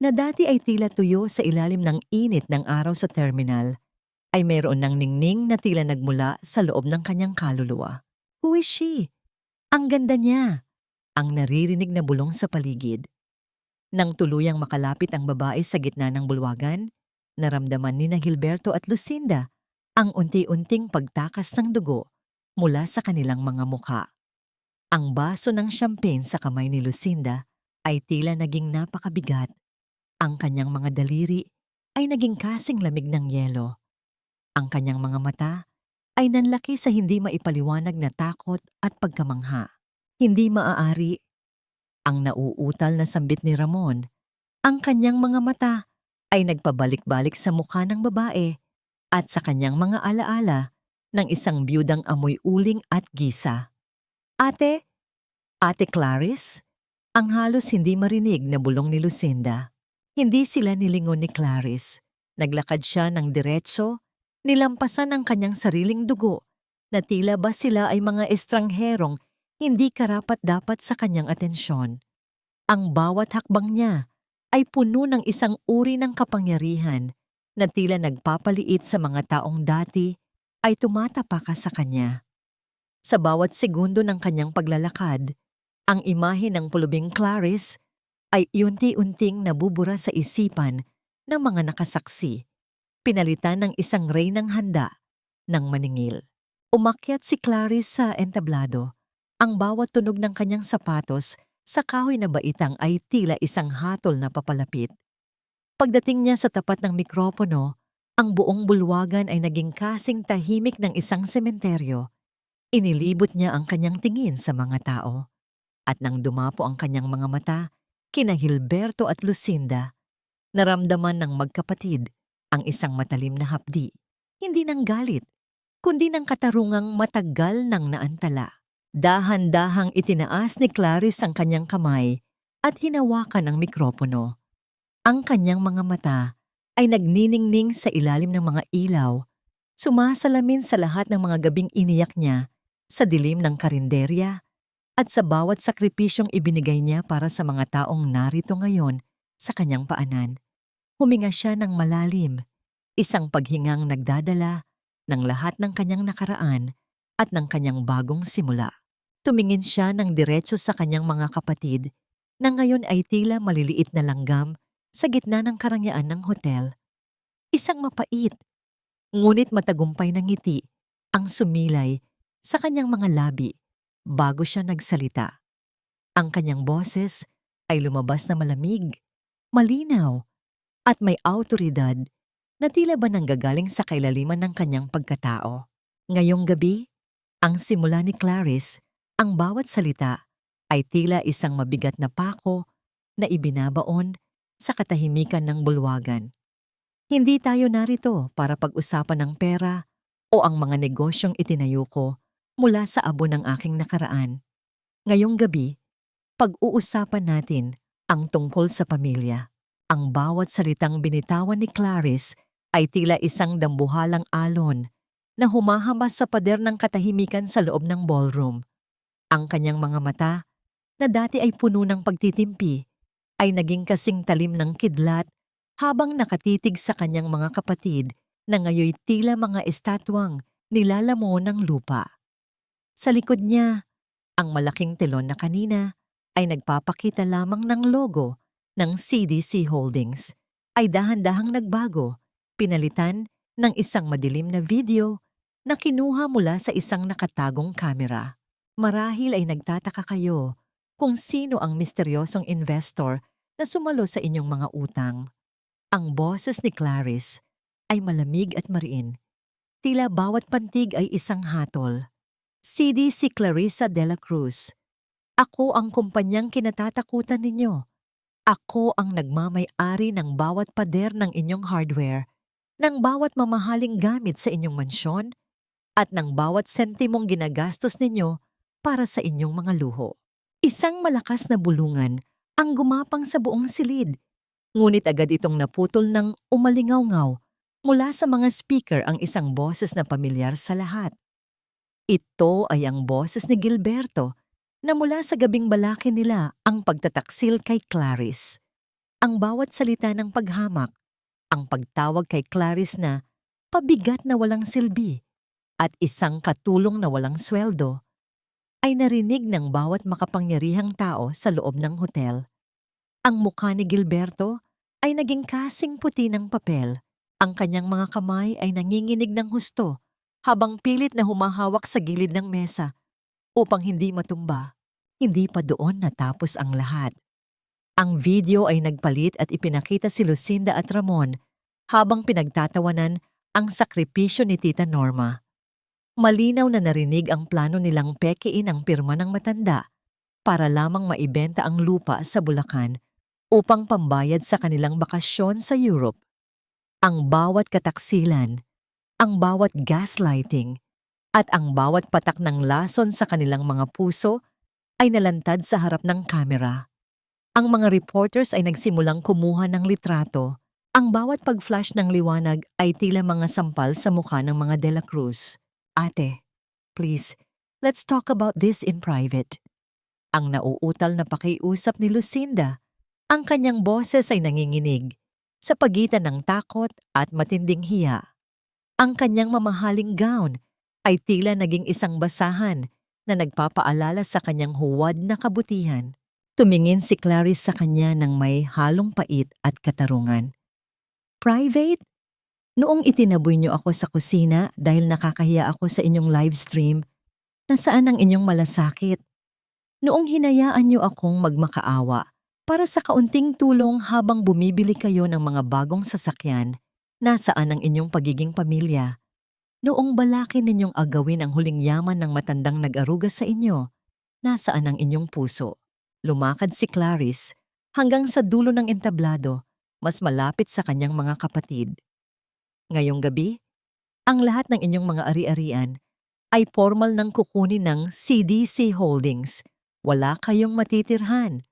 na dati ay tila tuyo sa ilalim ng init ng araw sa terminal, ay mayroon ng ningning na tila nagmula sa loob ng kanyang kaluluwa. Who is she? Ang ganda niya! Ang naririnig na bulong sa paligid. Nang tuluyang makalapit ang babae sa gitna ng bulwagan, naramdaman ni Gilberto at Lucinda ang unti-unting pagtakas ng dugo mula sa kanilang mga mukha. Ang baso ng champagne sa kamay ni Lucinda ay tila naging napakabigat. Ang kanyang mga daliri ay naging kasing lamig ng yelo. Ang kanyang mga mata ay nanlaki sa hindi maipaliwanag na takot at pagkamangha. Hindi maaari. Ang nauutal na sambit ni Ramon, ang kanyang mga mata ay nagpabalik-balik sa mukha ng babae at sa kanyang mga alaala ng isang biyudang amoy uling at gisa. Ate, Ate Clarice, ang halos hindi marinig na bulong ni Lucinda. Hindi sila nilingon ni Clarice. Naglakad siya ng diretso, nilampasan ang kanyang sariling dugo na tila ba sila ay mga estrangherong hindi karapat-dapat sa kanyang atensyon. Ang bawat hakbang niya ay puno ng isang uri ng kapangyarihan na tila nagpapaliit sa mga taong dati ay tumatapaka sa kanya. Sa bawat segundo ng kanyang paglalakad, ang imahe ng pulubing Clarice ay unti-unting nabubura sa isipan ng mga nakasaksi, pinalitan ng isang reynang handa ng maningil. Umakyat si Clarice sa entablado. Ang bawat tunog ng kanyang sapatos sa kahoy na baitang ay tila isang hatol na papalapit. Pagdating niya sa tapat ng mikropono, ang buong bulwagan ay naging kasing tahimik ng isang sementeryo. Inilibot niya ang kanyang tingin sa mga tao. At nang dumapo ang kanyang mga mata, kina Gilberto at Lucinda, naramdaman ng magkapatid ang isang matalim na hapdi, hindi ng galit, kundi ng katarungang matagal nang naantala. Dahan-dahang itinaas ni Clarice ang kanyang kamay at hinawakan ang mikropono. Ang kanyang mga mata ay nagniningning sa ilalim ng mga ilaw, sumasalamin sa lahat ng mga gabing iniyak niya sa dilim ng karinderya at sa bawat sakripisyong ibinigay niya para sa mga taong narito ngayon sa kanyang paanan. Huminga siya ng malalim, isang paghingang nagdadala ng lahat ng kanyang nakaraan at ng kanyang bagong simula. Tumingin siya ng diretso sa kanyang mga kapatid na ngayon ay tila maliliit na langgam sa gitna ng karangyaan ng hotel. Isang mapait, ngunit matagumpay na ngiti ang sumilay sa kanyang mga labi bago siya nagsalita. Ang kanyang boses ay lumabas na malamig, malinaw, at may awtoridad na tila ba nanggagaling sa kailaliman ng kanyang pagkatao. Ngayong gabi, ang simula ni Clarice, ang bawat salita ay tila isang mabigat na pako na ibinabaon sa katahimikan ng bulwagan. Hindi tayo narito para pag-usapan ng pera o ang mga negosyong itinayo ko mula sa abo ng aking nakaraan. Ngayong gabi, pag-uusapan natin ang tungkol sa pamilya. Ang bawat salitang binitawan ni Clarice ay tila isang dambuhalang alon na humahambas sa pader ng katahimikan sa loob ng ballroom. Ang kanyang mga mata, na dati ay puno ng pagtitimpi, ay naging kasing talim ng kidlat habang nakatitig sa kanyang mga kapatid na ngayoy tila mga estatwang nilalamon ng lupa. Sa likod niya, ang malaking telon na kanina ay nagpapakita lamang ng logo ng CDC Holdings ay dahan-dahang nagbago, pinalitan ng isang madilim na video na kinuha mula sa isang nakatagong kamera. Marahil ay nagtataka kayo kung sino ang misteryosong investor na sumalo sa inyong mga utang. Ang boses ni Clarice ay malamig at mariin. Tila bawat pantig ay isang hatol. CDC Clarissa de la Cruz. Ako ang kumpanyang kinatatakutan ninyo. Ako ang nagmamay-ari ng bawat pader ng inyong hardware, ng bawat mamahaling gamit sa inyong mansyon, at ng bawat sentimong ginagastos ninyo para sa inyong mga luho. Isang malakas na bulungan ang gumapang sa buong silid, ngunit agad itong naputol ng umalingaw-ngaw mula sa mga speaker ang isang boses na pamilyar sa lahat. Ito ay ang boses ni Gilberto na mula sa gabing balaki nila ang pagtataksil kay Clarice. Ang bawat salita ng paghamak, ang pagtawag kay Clarice na pabigat na walang silbi at isang katulong na walang sweldo, ay narinig ng bawat makapangyarihang tao sa loob ng hotel. Ang mukha ni Gilberto ay naging kasing puti ng papel. Ang kanyang mga kamay ay nanginginig ng husto habang pilit na humahawak sa gilid ng mesa upang hindi matumba. Hindi pa doon natapos ang lahat. Ang video ay nagpalit at ipinakita si Lucinda at Ramon habang pinagtatawanan ang sakripisyo ni Tita Norma. Malinaw na narinig ang plano nilang pekein ang pirma ng matanda para lamang maibenta ang lupa sa Bulacan upang pambayad sa kanilang bakasyon sa Europe. Ang bawat kataksilan, ang bawat gaslighting, at ang bawat patak ng lason sa kanilang mga puso ay nalantad sa harap ng kamera. Ang mga reporters ay nagsimulang kumuha ng litrato. Ang bawat pag-flash ng liwanag ay tila mga sampal sa mukha ng mga De La Cruz. Ate, please, Let's talk about this in private. Ang nauutal na pakiusap ni Lucinda, ang kanyang boses ay nanginginig sa pagitan ng takot at matinding hiya. Ang kanyang mamahaling gown ay tila naging isang basahan na nagpapaalala sa kanyang huwad na kabutihan. Tumingin si Clarice sa kanya ng may halong pait at katarungan. Private? Noong itinaboy niyo ako sa kusina dahil nakakahiya ako sa inyong live stream, nasaan ang inyong malasakit? Noong hinayaan niyo akong magmakaawa para sa kaunting tulong habang bumibili kayo ng mga bagong sasakyan, nasaan ang inyong pagiging pamilya? Noong balakin ninyong agawin ang huling yaman ng matandang nag-aruga sa inyo, nasaan ang inyong puso? Lumakad si Clarice hanggang sa dulo ng entablado, mas malapit sa kanyang mga kapatid. Ngayong gabi, ang lahat ng inyong mga ari-arian ay formal nang kukunin ng CDC Holdings. Wala kayong matitirhan.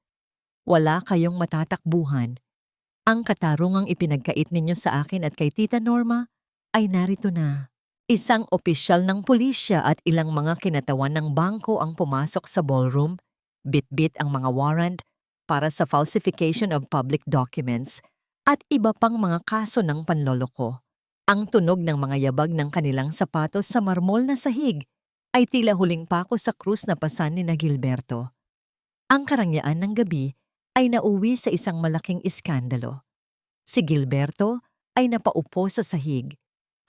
Wala kayong matatakbuhan. Ang katarungang ipinagkait ninyo sa akin at kay Tita Norma ay narito na. Isang opisyal ng pulisya at ilang mga kinatawan ng bangko ang pumasok sa ballroom, bit-bit ang mga warrant para sa falsification of public documents at iba pang mga kaso ng panloloko. Ang tunog ng mga yabag ng kanilang sapatos sa marmol na sahig ay tila huling pako sa krus na pasan ni Gilberto. Ang karangyaan ng gabi ay nauwi sa isang malaking iskandalo. Si Gilberto ay napaupo sa sahig.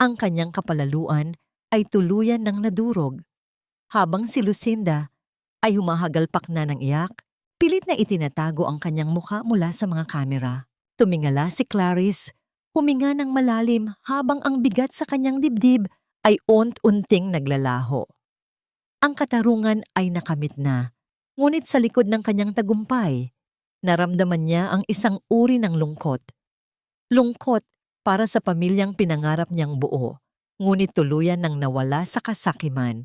Ang kanyang kapalaluan ay tuluyan ng nadurog. Habang si Lucinda ay humahagalpak na ng iyak, pilit na itinatago ang kanyang mukha mula sa mga kamera. Tumingala si Clarice, huminga ng malalim habang ang bigat sa kanyang dibdib ay unt-unting naglalaho. Ang katarungan ay nakamit na, ngunit sa likod ng kanyang tagumpay, naramdaman niya ang isang uri ng lungkot. Lungkot para sa pamilyang pinangarap niyang buo, ngunit tuluyan nang nawala sa kasakiman.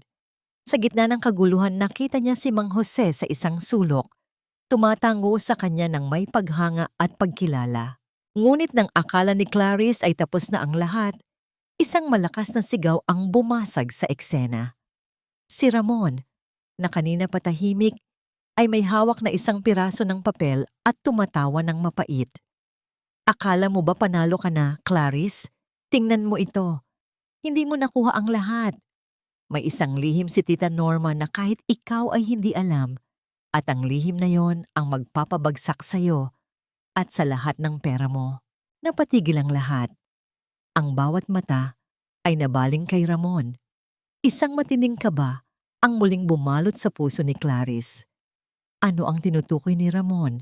Sa gitna ng kaguluhan, nakita niya si Mang Jose sa isang sulok, tumatango sa kanya ng may paghanga at pagkilala. Ngunit nang akala ni Clarice ay tapos na ang lahat, isang malakas na sigaw ang bumasag sa eksena. Si Ramon, na kanina patahimik, ay may hawak na isang piraso ng papel at tumatawa ng mapait. Akala mo ba panalo ka na, Clarice? Tingnan mo ito. Hindi mo nakuha ang lahat. May isang lihim si Tita Norma na kahit ikaw ay hindi alam, at ang lihim na yon ang magpapabagsak sa'yo at sa lahat ng pera mo. Napatigil ang lahat. Ang bawat mata ay nabaling kay Ramon. Isang matinding kaba ang muling bumalot sa puso ni Clarice. Ano ang tinutukoy ni Ramon?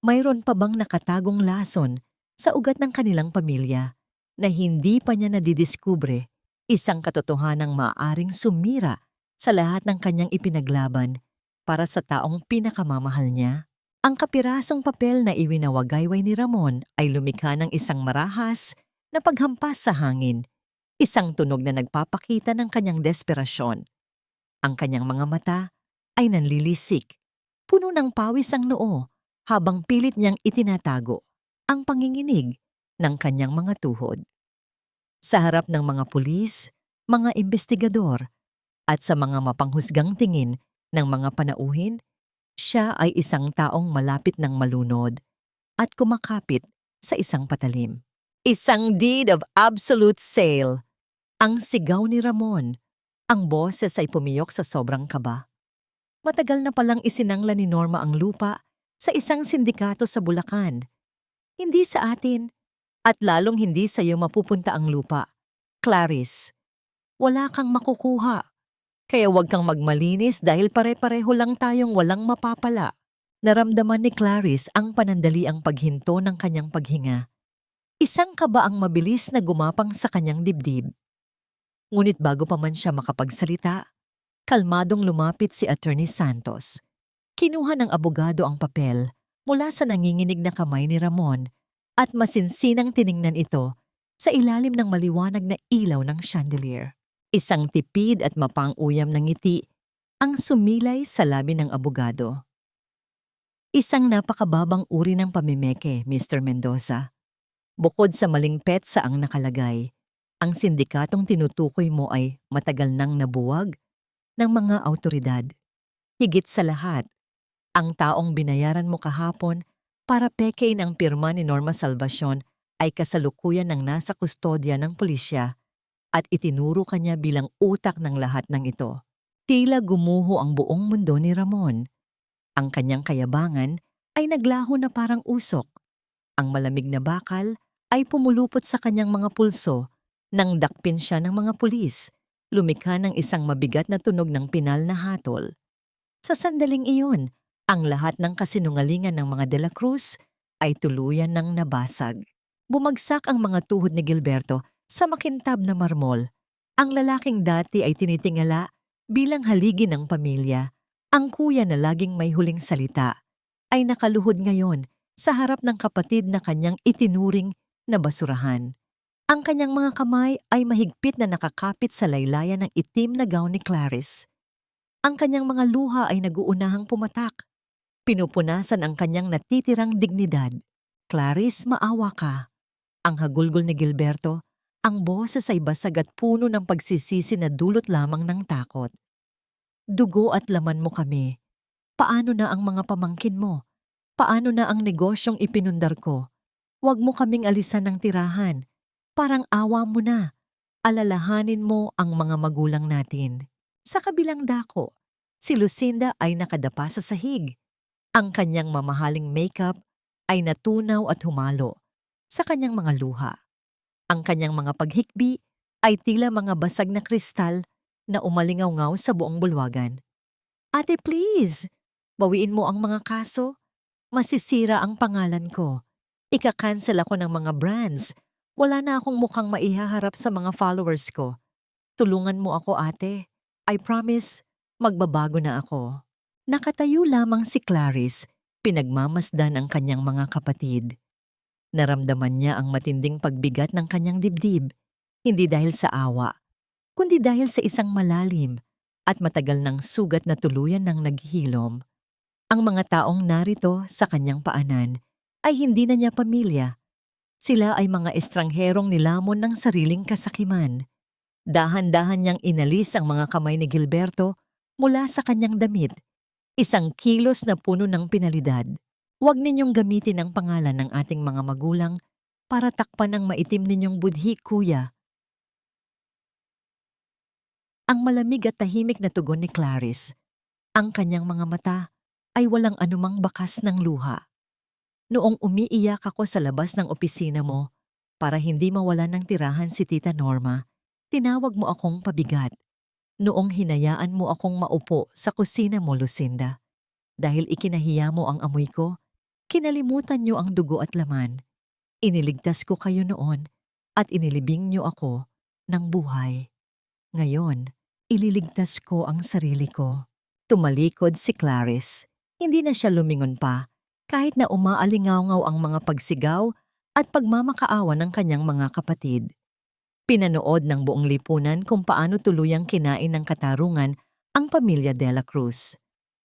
Mayroon pa bang nakatagong lason sa ugat ng kanilang pamilya na hindi pa niya nadidiskubre, isang katotohanang maaaring sumira sa lahat ng kanyang ipinaglaban para sa taong pinakamamahal niya? Ang kapirasong papel na iwinawagayway ni Ramon ay lumikha ng isang marahas na paghampas sa hangin, isang tunog na nagpapakita ng kanyang desperasyon. Ang kanyang mga mata ay nanlilisik, puno ng pawis ang noo habang pilit niyang itinatago ang panginginig ng kanyang mga tuhod. Sa harap ng mga pulis, mga investigador, at sa mga mapanghusgang tingin ng mga panauhin, siya ay isang taong malapit ng malunod at kumakapit sa isang patalim. Isang deed of absolute sale. Ang sigaw ni Ramon. Ang boses ay pumiyok sa sobrang kaba. Matagal na palang isinangla ni Norma ang lupa sa isang sindikato sa Bulacan. Hindi sa atin, at lalong hindi sa iyo mapupunta ang lupa. Clarice, wala kang makukuha. Kaya huwag kang magmalinis dahil pare-pareho lang tayong walang mapapala. Naramdaman ni Clarice ang panandaliang paghinto ng kanyang paghinga. Isang kaba ang mabilis na gumapang sa kanyang dibdib. Ngunit bago pa man siya makapagsalita, kalmadong lumapit si Attorney Santos. Kinuha ng abogado ang papel mula sa nanginginig na kamay ni Ramon at masinsinang tiningnan ito sa ilalim ng maliwanag na ilaw ng chandelier. Isang tipid at mapang-uyam na ngiti ang sumilay sa labi ng abogado. Isang napakababang uri ng pamimeke, Mr. Mendoza. Bukod sa maling petsa ang nakalagay, ang sindikatong tinutukoy mo ay matagal nang nabuwag, ng mga awtoridad. Higit sa lahat, ang taong binayaran mo kahapon para pekein ang pirma ni Norma Salvacion ay kasalukuyan ng nasa kustodya ng pulisya at itinuro kanya bilang utak ng lahat ng ito. Tila gumuho ang buong mundo ni Ramon. Ang kanyang kayabangan ay naglaho na parang usok. Ang malamig na bakal ay pumulupot sa kanyang mga pulso nang dakpin siya ng mga pulis, lumikha ng isang mabigat na tunog ng pinal na hatol. Sa sandaling iyon, ang lahat ng kasinungalingan ng mga De La Cruz ay tuluyan ng nabasag. Bumagsak ang mga tuhod ni Gilberto sa makintab na marmol. Ang lalaking dati ay tinitingala bilang haligi ng pamilya. Ang kuya na laging may huling salita ay nakaluhod ngayon sa harap ng kapatid na kanyang itinuring na basurahan. Ang kanyang mga kamay ay mahigpit na nakakapit sa laylayan ng itim na gown ni Clarice. Ang kanyang mga luha ay naguunahang pumatak. Pinupunasan ang kanyang natitirang dignidad. Clarice, maawa ka. Ang hagulgol ni Gilberto, ang boses ay basag at puno ng pagsisisi na dulot lamang ng takot. Dugo at laman mo kami. Paano na ang mga pamangkin mo? Paano na ang negosyong ipinundar ko? Huwag mo kaming alisan ng tirahan. Parang awa mo na. Alalahanin mo ang mga magulang natin. Sa kabilang dako, si Lucinda ay nakadapa sa sahig. Ang kanyang mamahaling makeup ay natunaw at humalo sa kanyang mga luha. Ang kanyang mga paghikbi ay tila mga basag na kristal na umalingaw-ngaw sa buong bulwagan. Ate, please! Bawiin mo ang mga kaso. Masisira ang pangalan ko. Ika-cancel ako ng mga brands. Wala na akong mukhang maihaharap sa mga followers ko. Tulungan mo ako, ate. I promise, magbabago na ako. Nakatayo lamang si Clarice, pinagmamasdan ang kanyang mga kapatid. Naramdaman niya ang matinding pagbigat ng kanyang dibdib, hindi dahil sa awa, kundi dahil sa isang malalim at matagal ng sugat na tuluyan ng naghihilom. Ang mga taong narito sa kanyang paanan ay hindi na niya pamilya. Sila ay mga estrangherong nilamon ng sariling kasakiman. Dahan-dahan niyang inalis ang mga kamay ni Gilberto mula sa kanyang damit. Isang kilos na puno ng pinalidad. Huwag ninyong gamitin ang pangalan ng ating mga magulang para takpan ang maitim ninyong budhi, kuya. Ang malamig at tahimik na tugon ni Clarice. Ang kanyang mga mata ay walang anumang bakas ng luha. Noong umiiyak ako sa labas ng opisina mo para hindi mawalan ng tirahan si Tita Norma, tinawag mo akong pabigat. Noong hinayaan mo akong maupo sa kusina mo, Lucinda. Dahil ikinahiya mo ang amoy ko, kinalimutan niyo ang dugo at laman. Iniligtas ko kayo noon at inilibing niyo ako ng buhay. Ngayon, ililigtas ko ang sarili ko. Tumalikod si Clarice. Hindi na siya lumingon pa kahit na umaalingaw ang mga pagsigaw at pagmamakaawa ng kanyang mga kapatid. Pinanood ng buong lipunan kung paano tuluyang kinain ng katarungan ang pamilya De La Cruz.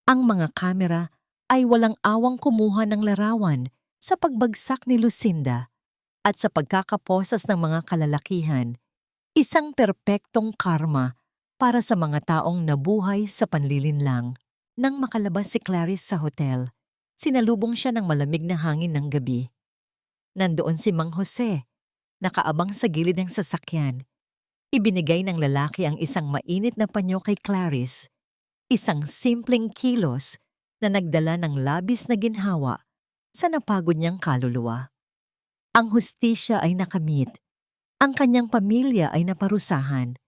Ang mga kamera ay walang awang kumuha ng larawan sa pagbagsak ni Lucinda at sa pagkakaposas ng mga kalalakihan, isang perpektong karma para sa mga taong nabuhay sa panlilinlang. Nang makalabas si Clarice sa hotel, sinalubong siya ng malamig na hangin ng gabi. Nandoon si Mang Jose, nakaabang sa gilid ng sasakyan. Ibinigay ng lalaki ang isang mainit na panyo kay Clarice, isang simpleng kilos na nagdala ng labis na ginhawa sa napagod niyang kaluluwa. Ang hustisya ay nakamit, ang kanyang pamilya ay naparusahan,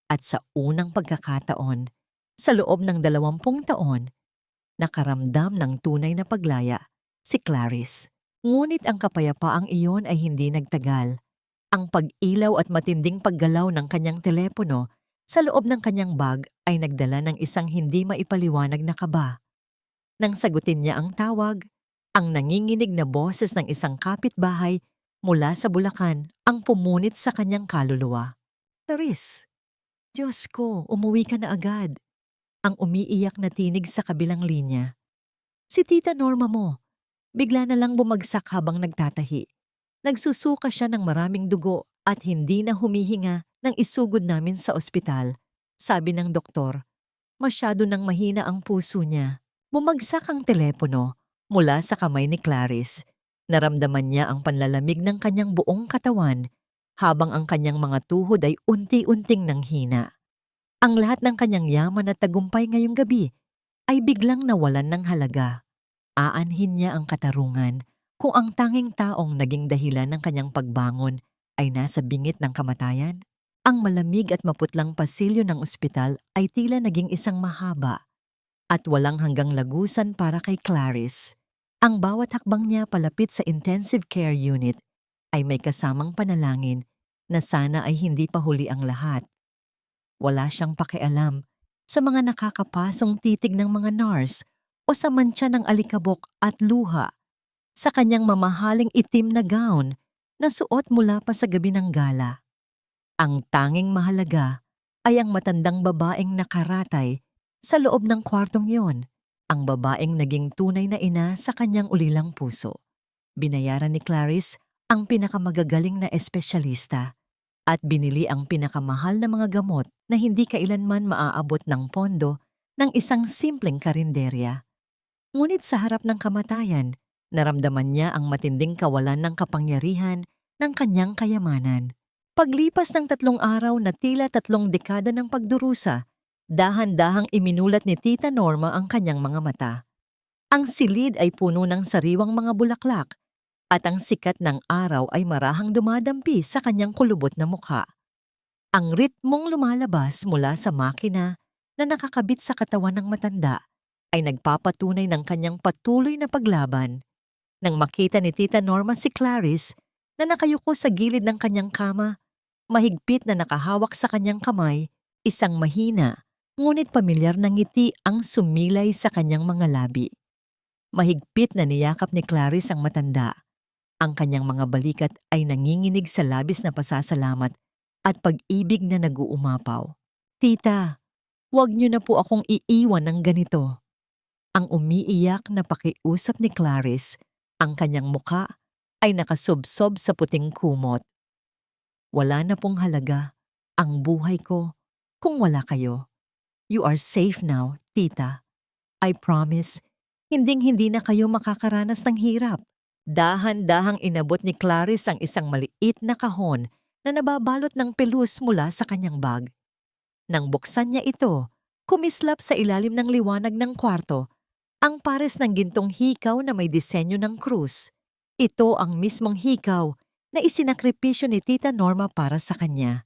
at sa unang pagkakataon, sa loob ng 20 taon, nakaramdam ng tunay na paglaya si Clarice. Ngunit ang kapayapaang iyon ay hindi nagtagal. Ang pag-ilaw at matinding paggalaw ng kanyang telepono sa loob ng kanyang bag ay nagdala ng isang hindi maipaliwanag na kaba. Nang sagutin niya ang tawag, ang nanginginig na boses ng isang kapitbahay mula sa Bulacan ang pumunit sa kanyang kaluluwa. Clarice, Diyos ko, umuwi ka na agad. Ang umiiyak na tinig sa kabilang linya. Si Tita Norma mo, bigla na lang bumagsak habang nagtatahi. Nagsusuka siya ng maraming dugo at hindi na humihinga nang isugod namin sa ospital, sabi ng doktor. Masyado nang mahina ang puso niya. Bumagsak ang telepono mula sa kamay ni Clarice. Naramdaman niya ang panlalamig ng kanyang buong katawan habang ang kanyang mga tuhod ay unti-unting nanghina. Ang lahat ng kanyang yaman at tagumpay ngayong gabi ay biglang nawalan ng halaga. Aanhin niya ang katarungan kung ang tanging taong naging dahilan ng kanyang pagbangon ay nasa bingit ng kamatayan. Ang malamig at maputlang pasilyo ng ospital ay tila naging isang mahaba at walang hanggang lagusan para kay Clarice. Ang bawat hakbang niya palapit sa intensive care unit ay may kasamang panalangin na sana ay hindi pa huli ang lahat. Wala siyang pakialam sa mga nakakapasong titig ng mga nurse o sa mantsa ng alikabok at luha sa kanyang mamahaling itim na gown na suot mula pa sa gabi ng gala. Ang tanging mahalaga ay ang matandang babaeng nakaratay sa loob ng kwartong yon, ang babaeng naging tunay na ina sa kanyang ulilang puso. Binayaran ni Clarice ang pinakamagagaling na espesyalista at binili ang pinakamahal na mga gamot na hindi kailanman maaabot ng pondo ng isang simpleng karinderya. Ngunit sa harap ng kamatayan, naramdaman niya ang matinding kawalan ng kapangyarihan ng kanyang kayamanan. Paglipas ng 3 araw na tila 3 dekada ng pagdurusa, dahan-dahang iminulat ni Tita Norma ang kanyang mga mata. Ang silid ay puno ng sariwang mga bulaklak at ang sikat ng araw ay marahang dumadampi sa kanyang kulubot na mukha. Ang ritmong lumalabas mula sa makina na nakakabit sa katawan ng matanda ay nagpapatunay ng kanyang patuloy na paglaban. Nang makita ni Tita Norma si Clarice na nakayuko sa gilid ng kanyang kama, mahigpit na nakahawak sa kanyang kamay, isang mahina, ngunit pamilyar na ngiti ang sumilay sa kanyang mga labi. Mahigpit na niyakap ni Clarice ang matanda. Ang kanyang mga balikat ay nanginginig sa labis na pasasalamat at pag-ibig na nag-uumapaw. Tita, huwag niyo na po akong iiwan ng ganito. Ang umiiyak na pakiusap ni Clarice, ang kanyang muka ay nakasubsob sa puting kumot. Wala na pong halaga ang buhay ko kung wala kayo. You are safe now, tita. I promise, hinding-hindi na kayo makakaranas ng hirap. Dahan-dahang inabot ni Clarice ang isang maliit na kahon na nababalot ng pelus mula sa kanyang bag. Nang buksan niya ito, kumislap sa ilalim ng liwanag ng kwarto ang pares ng gintong hikaw na may disenyo ng krus. Ito ang mismong hikaw na isinakripisyo ni Tita Norma para sa kanya.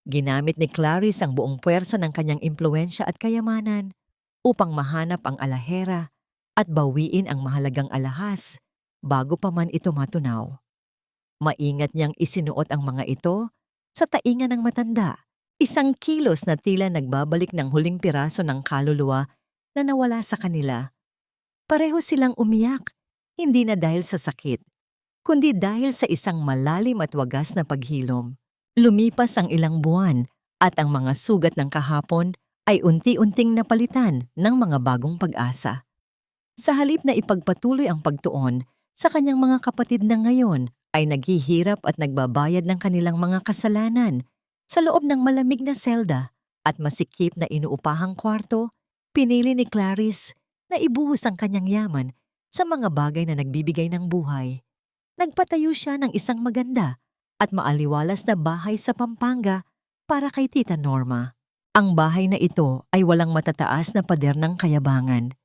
Ginamit ni Clarice ang buong puwersa ng kanyang impluensya at kayamanan upang mahanap ang alahera at bawiin ang mahalagang alahas bago pa man ito matunaw. Maingat niyang isinuot ang mga ito sa tainga ng matanda, isang kilos na tila nagbabalik ng huling piraso ng kaluluwa na nawala sa kanila. Pareho silang umiyak, hindi na dahil sa sakit, kundi dahil sa isang malalim at wagas na paghilom. Lumipas ang ilang buwan at ang mga sugat ng kahapon ay unti-unting napalitan ng mga bagong pag-asa. Sa halip na ipagpatuloy ang pagtuon, sa kanyang mga kapatid na ngayon ay naghihirap at nagbabayad ng kanilang mga kasalanan sa loob ng malamig na selda at masikip na inuupahang kwarto, pinili ni Clarice na ibuhos ang kanyang yaman sa mga bagay na nagbibigay ng buhay. Nagpatayo siya ng isang maganda at maaliwalas na bahay sa Pampanga para kay Tita Norma. Ang bahay na ito ay walang matataas na pader ng kayabangan,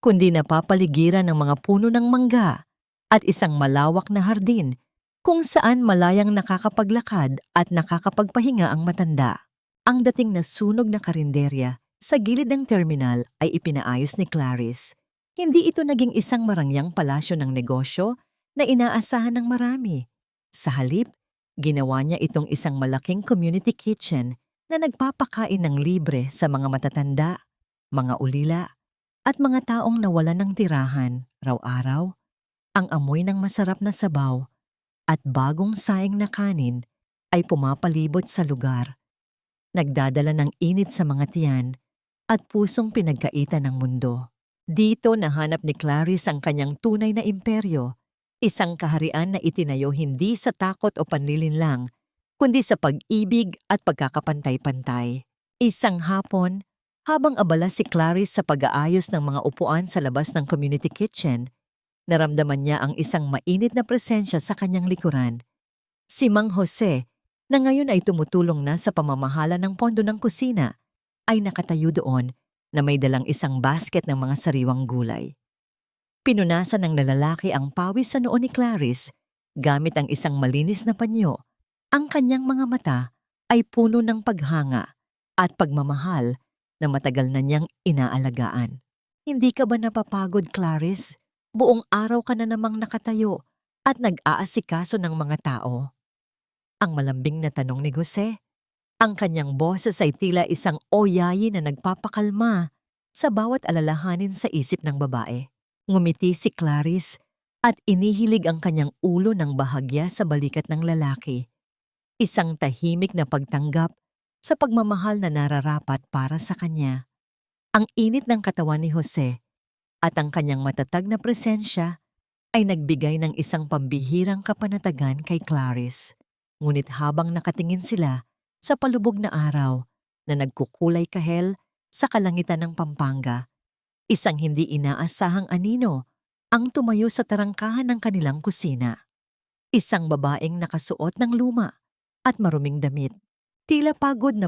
kundi napapaligiran ng mga puno ng mangga at isang malawak na hardin kung saan malayang nakakapaglakad at nakakapagpahinga ang matanda. Ang dating na sunog na karinderya sa gilid ng terminal ay ipinaayos ni Clarice. Hindi ito naging isang marangyang palasyo ng negosyo na inaasahan ng marami. Sa halip, ginawa niya itong isang malaking community kitchen na nagpapakain ng libre sa mga matatanda, mga ulila, at mga taong nawalan ng tirahan raw-araw. Ang amoy ng masarap na sabaw at bagong saing na kanin ay pumapalibot sa lugar. Nagdadala ng init sa mga tiyan at pusong pinagkaitan ng mundo. Dito nahanap ni Clarice ang kanyang tunay na imperyo, isang kaharian na itinayo hindi sa takot o panlilinlang, kundi sa pag-ibig at pagkakapantay-pantay. Isang hapon, Habang abala si Clarice sa pag-aayos ng mga upuan sa labas ng community kitchen, naramdaman niya ang isang mainit na presensya sa kanyang likuran. Si Mang Jose, na ngayon ay tumutulong na sa pamamahala ng pondo ng kusina, ay nakatayo doon na may dalang isang basket ng mga sariwang gulay. Pinunasan ng lalaki ang pawis sa noo ni Clarice gamit ang isang malinis na panyo. Ang kanyang mga mata ay puno ng paghanga at pagmamahal na matagal na niyang inaalagaan. Hindi ka ba napapagod, Clarice? Buong araw ka na namang nakatayo at nag-aasikaso ng mga tao. Ang malambing na tanong ni Jose. Ang kanyang boses ay tila isang oyayi na nagpapakalma sa bawat alalahanin sa isip ng babae. Ngumiti si Clarice at inihilig ang kanyang ulo ng bahagya sa balikat ng lalaki. Isang tahimik na pagtanggap sa pagmamahal na nararapat para sa kanya. Ang init ng katawan ni Jose at ang kanyang matatag na presensya ay nagbigay ng isang pambihirang kapanatagan kay Clarice. Ngunit habang nakatingin sila sa palubog na araw na nagkukulay kahel sa kalangitan ng Pampanga, isang hindi inaasahang anino ang tumayo sa tarangkahan ng kanilang kusina. Isang babaeng nakasuot ng luma at maruming damit. Tila pagod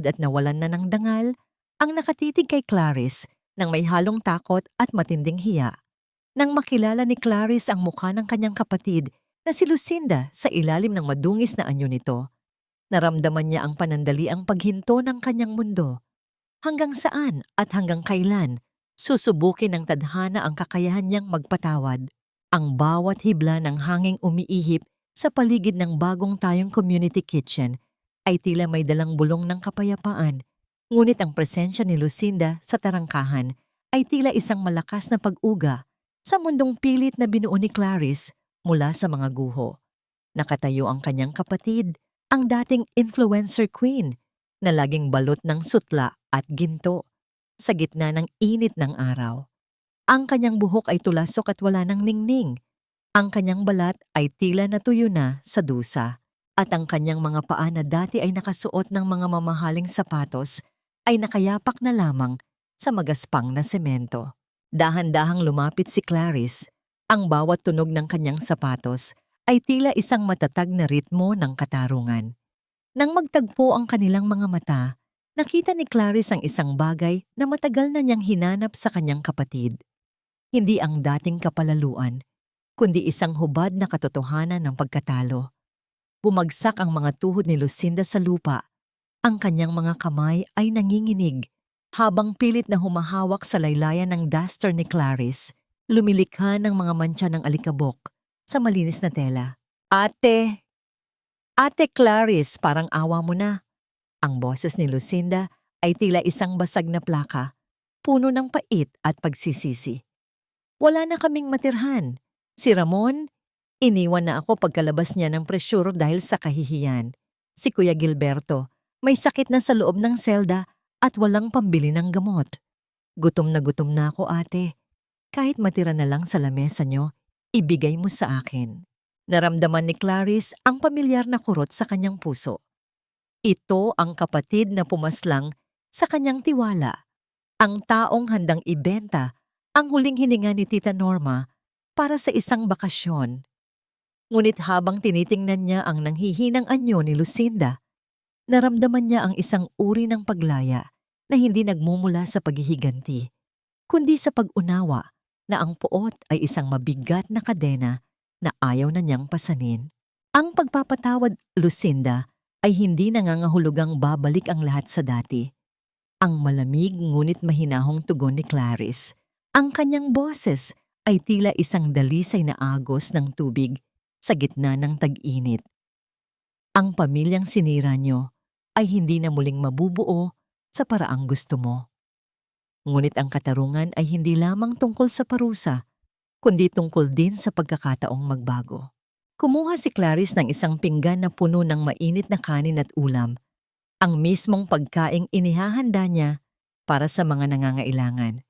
at nawalan na ng dangal ang nakatitig kay Clarice nang may halong takot at matinding hiya. Nang makilala ni Clarice ang mukha ng kanyang kapatid na si Lucinda sa ilalim ng madungis na anyo nito, naramdaman niya ang panandaliang paghinto ng kanyang mundo. Hanggang saan at hanggang kailan susubukin ng tadhana ang kakayahan niyang magpatawad. Ang bawat hibla ng hanging umiihip sa paligid ng bagong tayong community kitchen ay tila may dalang bulong ng kapayapaan, ngunit ang presensya ni Lucinda sa tarangkahan ay tila isang malakas na pag-uga sa mundong pilit na binuo ni Clarice mula sa mga guho. Nakatayo ang kanyang kapatid, ang dating influencer queen, na laging balot ng sutla at ginto sa gitna ng init ng araw. Ang kanyang buhok ay tulasok at wala ng ningning. Ang kanyang balat ay tila natuyo na sa dusa. At ang kanyang mga paa na dati ay nakasuot ng mga mamahaling sapatos ay nakayapak na lamang sa magaspang na semento. Dahan-dahang lumapit si Clarice. Ang bawat tunog ng kanyang sapatos ay tila isang matatag na ritmo ng katarungan. Nang magtagpo ang kanilang mga mata, nakita ni Clarice ang isang bagay na matagal na niyang hinanap sa kanyang kapatid. Hindi ang dating kapalaluan, kundi isang hubad na katotohanan ng pagkatalo. Bumagsak ang mga tuhod ni Lucinda sa lupa. Ang kanyang mga kamay ay nanginginig habang pilit na humahawak sa laylayan ng duster ni Clarice. Lumilikha ng mga mantsa ng alikabok sa malinis na tela. Ate Clarice, parang awa mo na. Ang boses ni Lucinda ay tila isang basag na plaka, puno ng pait at pagsisisi. Wala na kaming matirhan. Si Ramon, iniwan na ako pagkalabas niya ng presyur dahil sa kahihiyan. Si Kuya Gilberto, may sakit na sa loob ng selda at walang pambili ng gamot. Gutom na ako, ate. Kahit matira na lang sa lamesa niyo, ibigay mo sa akin. Naramdaman ni Clarice ang pamilyar na kurot sa kanyang puso. Ito ang kapatid na pumaslang sa kanyang tiwala. Ang taong handang ibenta ang huling hininga ni Tita Norma para sa isang bakasyon. Ngunit habang tinitingnan niya ang nanghihinang anyo ni Lucinda, naramdaman niya ang isang uri ng paglaya na hindi nagmumula sa paghihiganti, kundi sa pag-unawa na ang puot ay isang mabigat na kadena na ayaw na niyang pasanin. Ang pagpapatawad, Lucinda, ay hindi nangangahulugang babalik ang lahat sa dati. Ang malamig ngunit mahinahong tugon ni Clarice. Ang kanyang boses ay tila isang dalisay na agos ng tubig sa gitna ng tag-init. Ang pamilyang sinira niyo ay hindi na muling mabubuo sa paraang gusto mo. Ngunit ang katarungan ay hindi lamang tungkol sa parusa, kundi tungkol din sa pagkakataong magbago. Kumuha si Clarice ng isang pinggan na puno ng mainit na kanin at ulam, ang mismong pagkaing inihahanda niya para sa mga nangangailangan.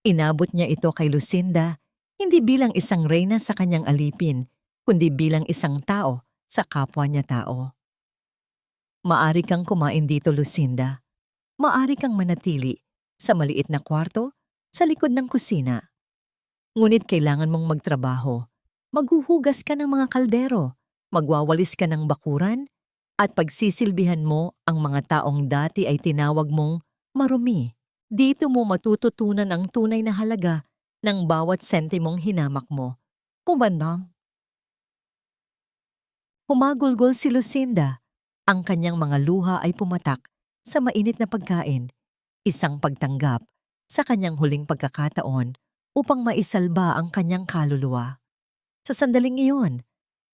Inabot niya ito kay Lucinda, hindi bilang isang reyna sa kanyang alipin, kundi bilang isang tao sa kapwa niya tao. Maari kang kumain dito, Lucinda. Maari kang manatili sa maliit na kwarto sa likod ng kusina. Ngunit kailangan mong magtrabaho. Maghuhugas ka ng mga kaldero, magwawalis ka ng bakuran, at pagsisilbihan mo ang mga taong dati ay tinawag mong marumi. Dito mo matututunan ang tunay na halaga ng bawat sentimong hinamak mo. Kumandang. Humagulgol si Lucinda. Ang kanyang mga luha ay pumatak sa mainit na pagkain, isang pagtanggap sa kanyang huling pagkakataon upang maisalba ang kanyang kaluluwa. Sa sandaling iyon,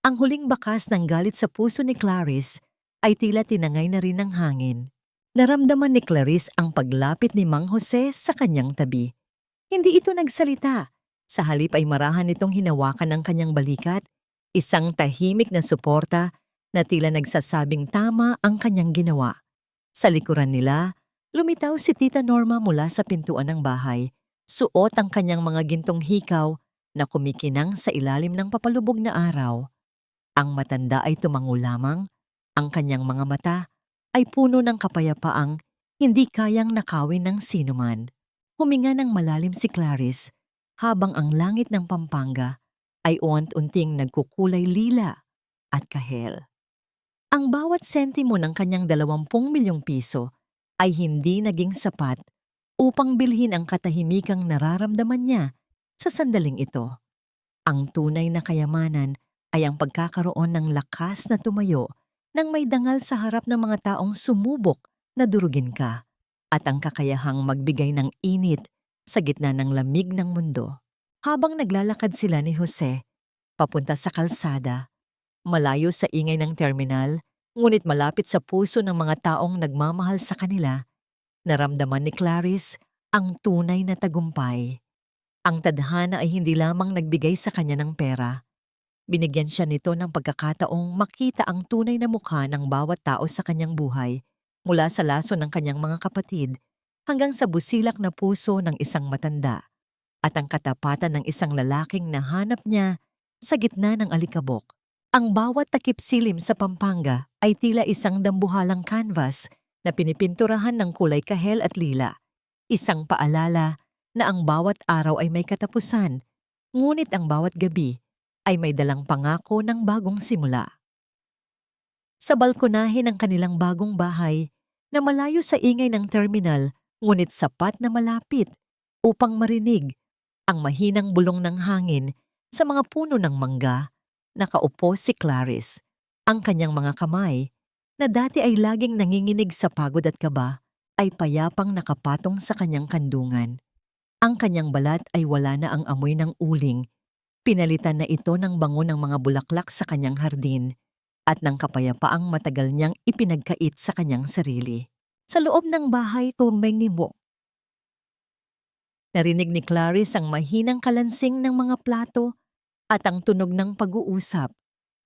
ang huling bakas ng galit sa puso ni Clarice ay tila tinangay na rin ng hangin. Naramdaman ni Clarice ang paglapit ni Mang Jose sa kanyang tabi. Hindi ito nagsalita. Sa halip ay marahan nitong hinawakan ang kanyang balikat, isang tahimik na suporta na tila nagsasabing tama ang kanyang ginawa. Sa likuran nila, lumitaw si Tita Norma mula sa pintuan ng bahay. Suot ang kanyang mga gintong hikaw na kumikinang sa ilalim ng papalubog na araw. Ang matanda ay tumango lamang, ang kanyang mga mata ay puno ng kapayapaang hindi kayang nakawin ng sinuman. Huminga ng malalim si Clarice habang ang langit ng Pampanga ay unti-unting nagkukulay lila at kahel. Ang bawat sentimo ng kanyang 20 milyong piso ay hindi naging sapat upang bilhin ang katahimikang nararamdaman niya sa sandaling ito. Ang tunay na kayamanan ay ang pagkakaroon ng lakas na tumayo nang may dangal sa harap ng mga taong sumubok na durugin ka at ang kakayahang magbigay ng init sa gitna ng lamig ng mundo. Habang naglalakad sila ni Jose, papunta sa kalsada, malayo sa ingay ng terminal, ngunit malapit sa puso ng mga taong nagmamahal sa kanila, naramdaman ni Clarice ang tunay na tagumpay. Ang tadhana ay hindi lamang nagbigay sa kanya ng pera. Binigyan siya nito ng pagkakataong makita ang tunay na mukha ng bawat tao sa kanyang buhay, mula sa laso ng kanyang mga kapatid hanggang sa busilak na puso ng isang matanda at ang katapatan ng isang lalaking nahanap niya sa gitna ng alikabok. Ang bawat takip silim sa Pampanga ay tila isang dambuhalang canvas na pinipinturahan ng kulay kahel at lila. Isang paalala na ang bawat araw ay may katapusan, ngunit ang bawat gabi ay may dalang pangako ng bagong simula. Sa balkonahe ng kanilang bagong bahay, na malayo sa ingay ng terminal, ngunit sapat na malapit upang marinig ang mahinang bulong ng hangin sa mga puno ng mangga, nakaupo si Clarice. Ang kanyang mga kamay, na dati ay laging nanginginig sa pagod at kaba, ay payapang nakapatong sa kanyang kandungan. Ang kanyang balat ay wala na ang amoy ng uling. Pinalitan na ito ng bango ng mga bulaklak sa kanyang hardin at ng kapayapaang matagal niyang ipinagkait sa kanyang sarili. Sa loob ng bahay, tumingo. Narinig ni Clarice ang mahinang kalansing ng mga plato at ang tunog ng pag-uusap.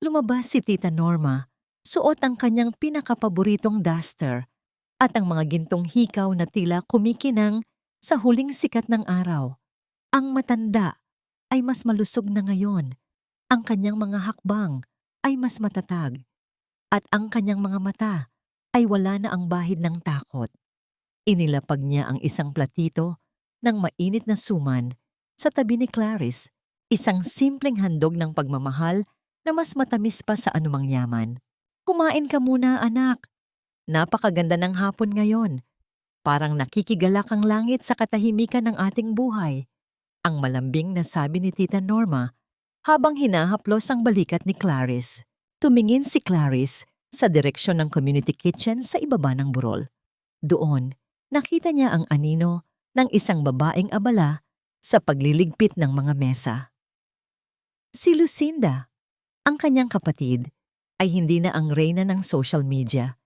Lumabas si Tita Norma, suot ang kanyang pinakapaboritong duster at ang mga gintong hikaw na tila kumikinang sa huling sikat ng araw. Ang matanda ay mas malusog na ngayon. Ang kanyang mga hakbang ay mas matatag. At ang kanyang mga mata ay wala na ang bahid ng takot. Inilapag niya ang isang platito ng mainit na suman sa tabi ni Clarice, isang simpleng handog ng pagmamahal na mas matamis pa sa anumang yaman. Kumain ka muna, anak. Napakaganda ng hapon ngayon. Parang nakikigalak ang langit sa katahimikan ng ating buhay. Ang malambing na sabi ni Tita Norma habang hinahaplos ang balikat ni Clarice. Tumingin si Clarice sa direksyon ng community kitchen sa ibaba ng burol. Doon, nakita niya ang anino ng isang babaeng abala sa pagliligpit ng mga mesa. Si Lucinda, ang kanyang kapatid, ay hindi na ang reyna ng social media.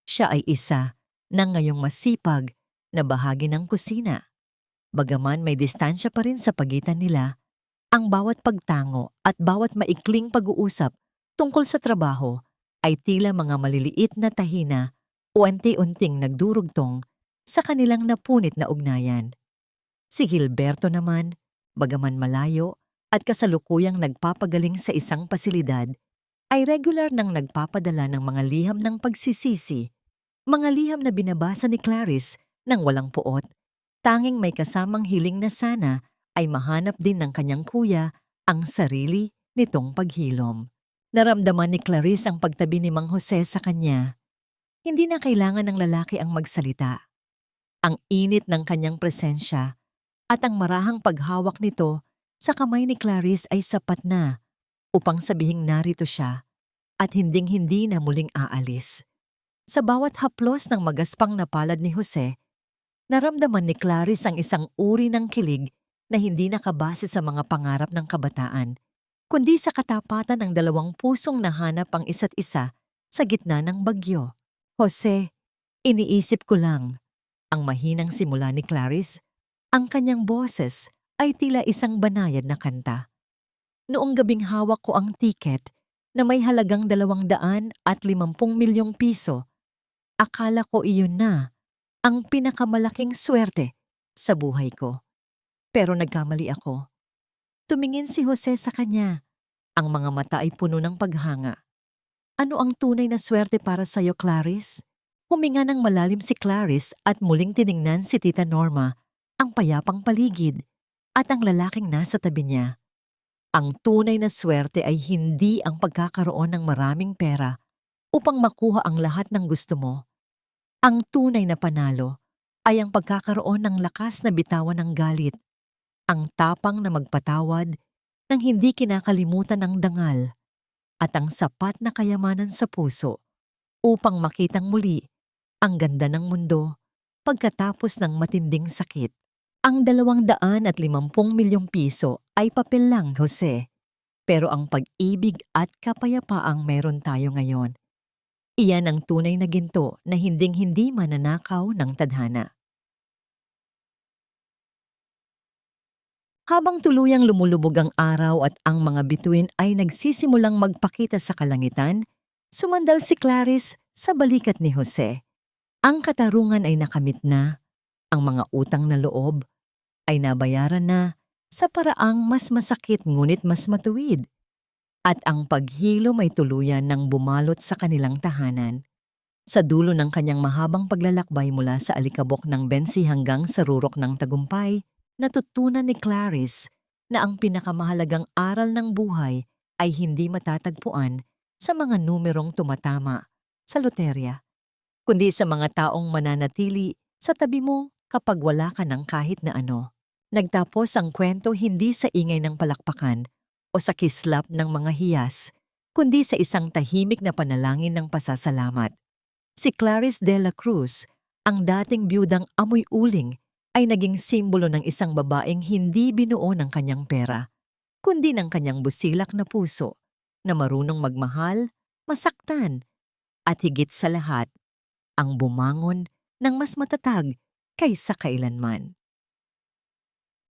Siya ay isa ng ngayong masipag na bahagi ng kusina. Bagaman may distansya pa rin sa pagitan nila, ang bawat pagtango at bawat maikling pag-uusap tungkol sa trabaho ay tila mga maliliit na tahina o unti-unting nagdurugtong sa kanilang napunit na ugnayan. Si Gilberto naman, bagaman malayo at kasalukuyang nagpapagaling sa isang pasilidad, ay regular nang nagpapadala ng mga liham ng pagsisisi, mga liham na binabasa ni Clarice nang walang puot, Tanging may kasamang hiling na sana ay mahanap din ng kanyang kuya ang sarili nitong paghilom. Naramdaman ni Clarice ang pagtabi ni Mang Jose sa kanya. Hindi na kailangan ng lalaki ang magsalita. Ang init ng kanyang presensya at ang marahang paghawak nito sa kamay ni Clarice ay sapat na upang sabihing narito siya at hinding-hindi na muling aalis. Sa bawat haplos ng magaspang na palad ni Jose, naramdaman ni Clarice ang isang uri ng kilig na hindi nakabase sa mga pangarap ng kabataan, kundi sa katapatan ng dalawang pusong nahanap ang isa't isa sa gitna ng bagyo. Jose, iniisip ko lang, ang mahinang simula ni Clarice, ang kanyang boses ay tila isang banayad na kanta. Noong gabing hawak ko ang tiket na may halagang 250 milyong piso, akala ko iyon na ang pinakamalaking swerte sa buhay ko. Pero nagkamali ako. Tumingin si Jose sa kanya. Ang mga mata ay puno ng paghanga. Ano ang tunay na swerte para sa'yo, Clarice? Huminga ng malalim si Clarice at muling tiningnan si Tita Norma, ang payapang paligid, at ang lalaking nasa tabi niya. Ang tunay na swerte ay hindi ang pagkakaroon ng maraming pera upang makuha ang lahat ng gusto mo. Ang tunay na panalo ay ang pagkakaroon ng lakas na bitawan ng galit, ang tapang na magpatawad nang hindi kinakalimutan ng dangal, at ang sapat na kayamanan sa puso upang makitang muli ang ganda ng mundo pagkatapos ng matinding sakit. Ang 250 milyong piso ay papel lang, Jose. Pero ang pag-ibig at kapayapaang meron tayo ngayon, iyan ang tunay na ginto na hinding-hindi mananakaw ng tadhana. Habang tuluyang lumulubog ang araw at ang mga bituin ay nagsisimulang magpakita sa kalangitan, sumandal si Clarice sa balikat ni Jose. Ang katarungan ay nakamit na, ang mga utang na loob ay nabayaran na sa paraang mas masakit ngunit mas matuwid, at ang paghilom ay tuluyan ng bumalot sa kanilang tahanan. Sa dulo ng kanyang mahabang paglalakbay mula sa alikabok ng Bensi hanggang sa rurok ng tagumpay, natutunan ni Clarice na ang pinakamahalagang aral ng buhay ay hindi matatagpuan sa mga numerong tumatama sa loterya, kundi sa mga taong mananatili sa tabi mo kapag wala ka ng kahit na ano. Nagtapos ang kwento hindi sa ingay ng palakpakan o sa kislap ng mga hiyas, kundi sa isang tahimik na panalangin ng pasasalamat. Si Clarice de la Cruz, ang dating biyudang amoy uling, ay naging simbolo ng isang babaeng hindi binuo ng kanyang pera, kundi ng kanyang busilak na puso, na marunong magmahal, masaktan, at higit sa lahat, ang bumangon ng mas matatag kaysa kailanman.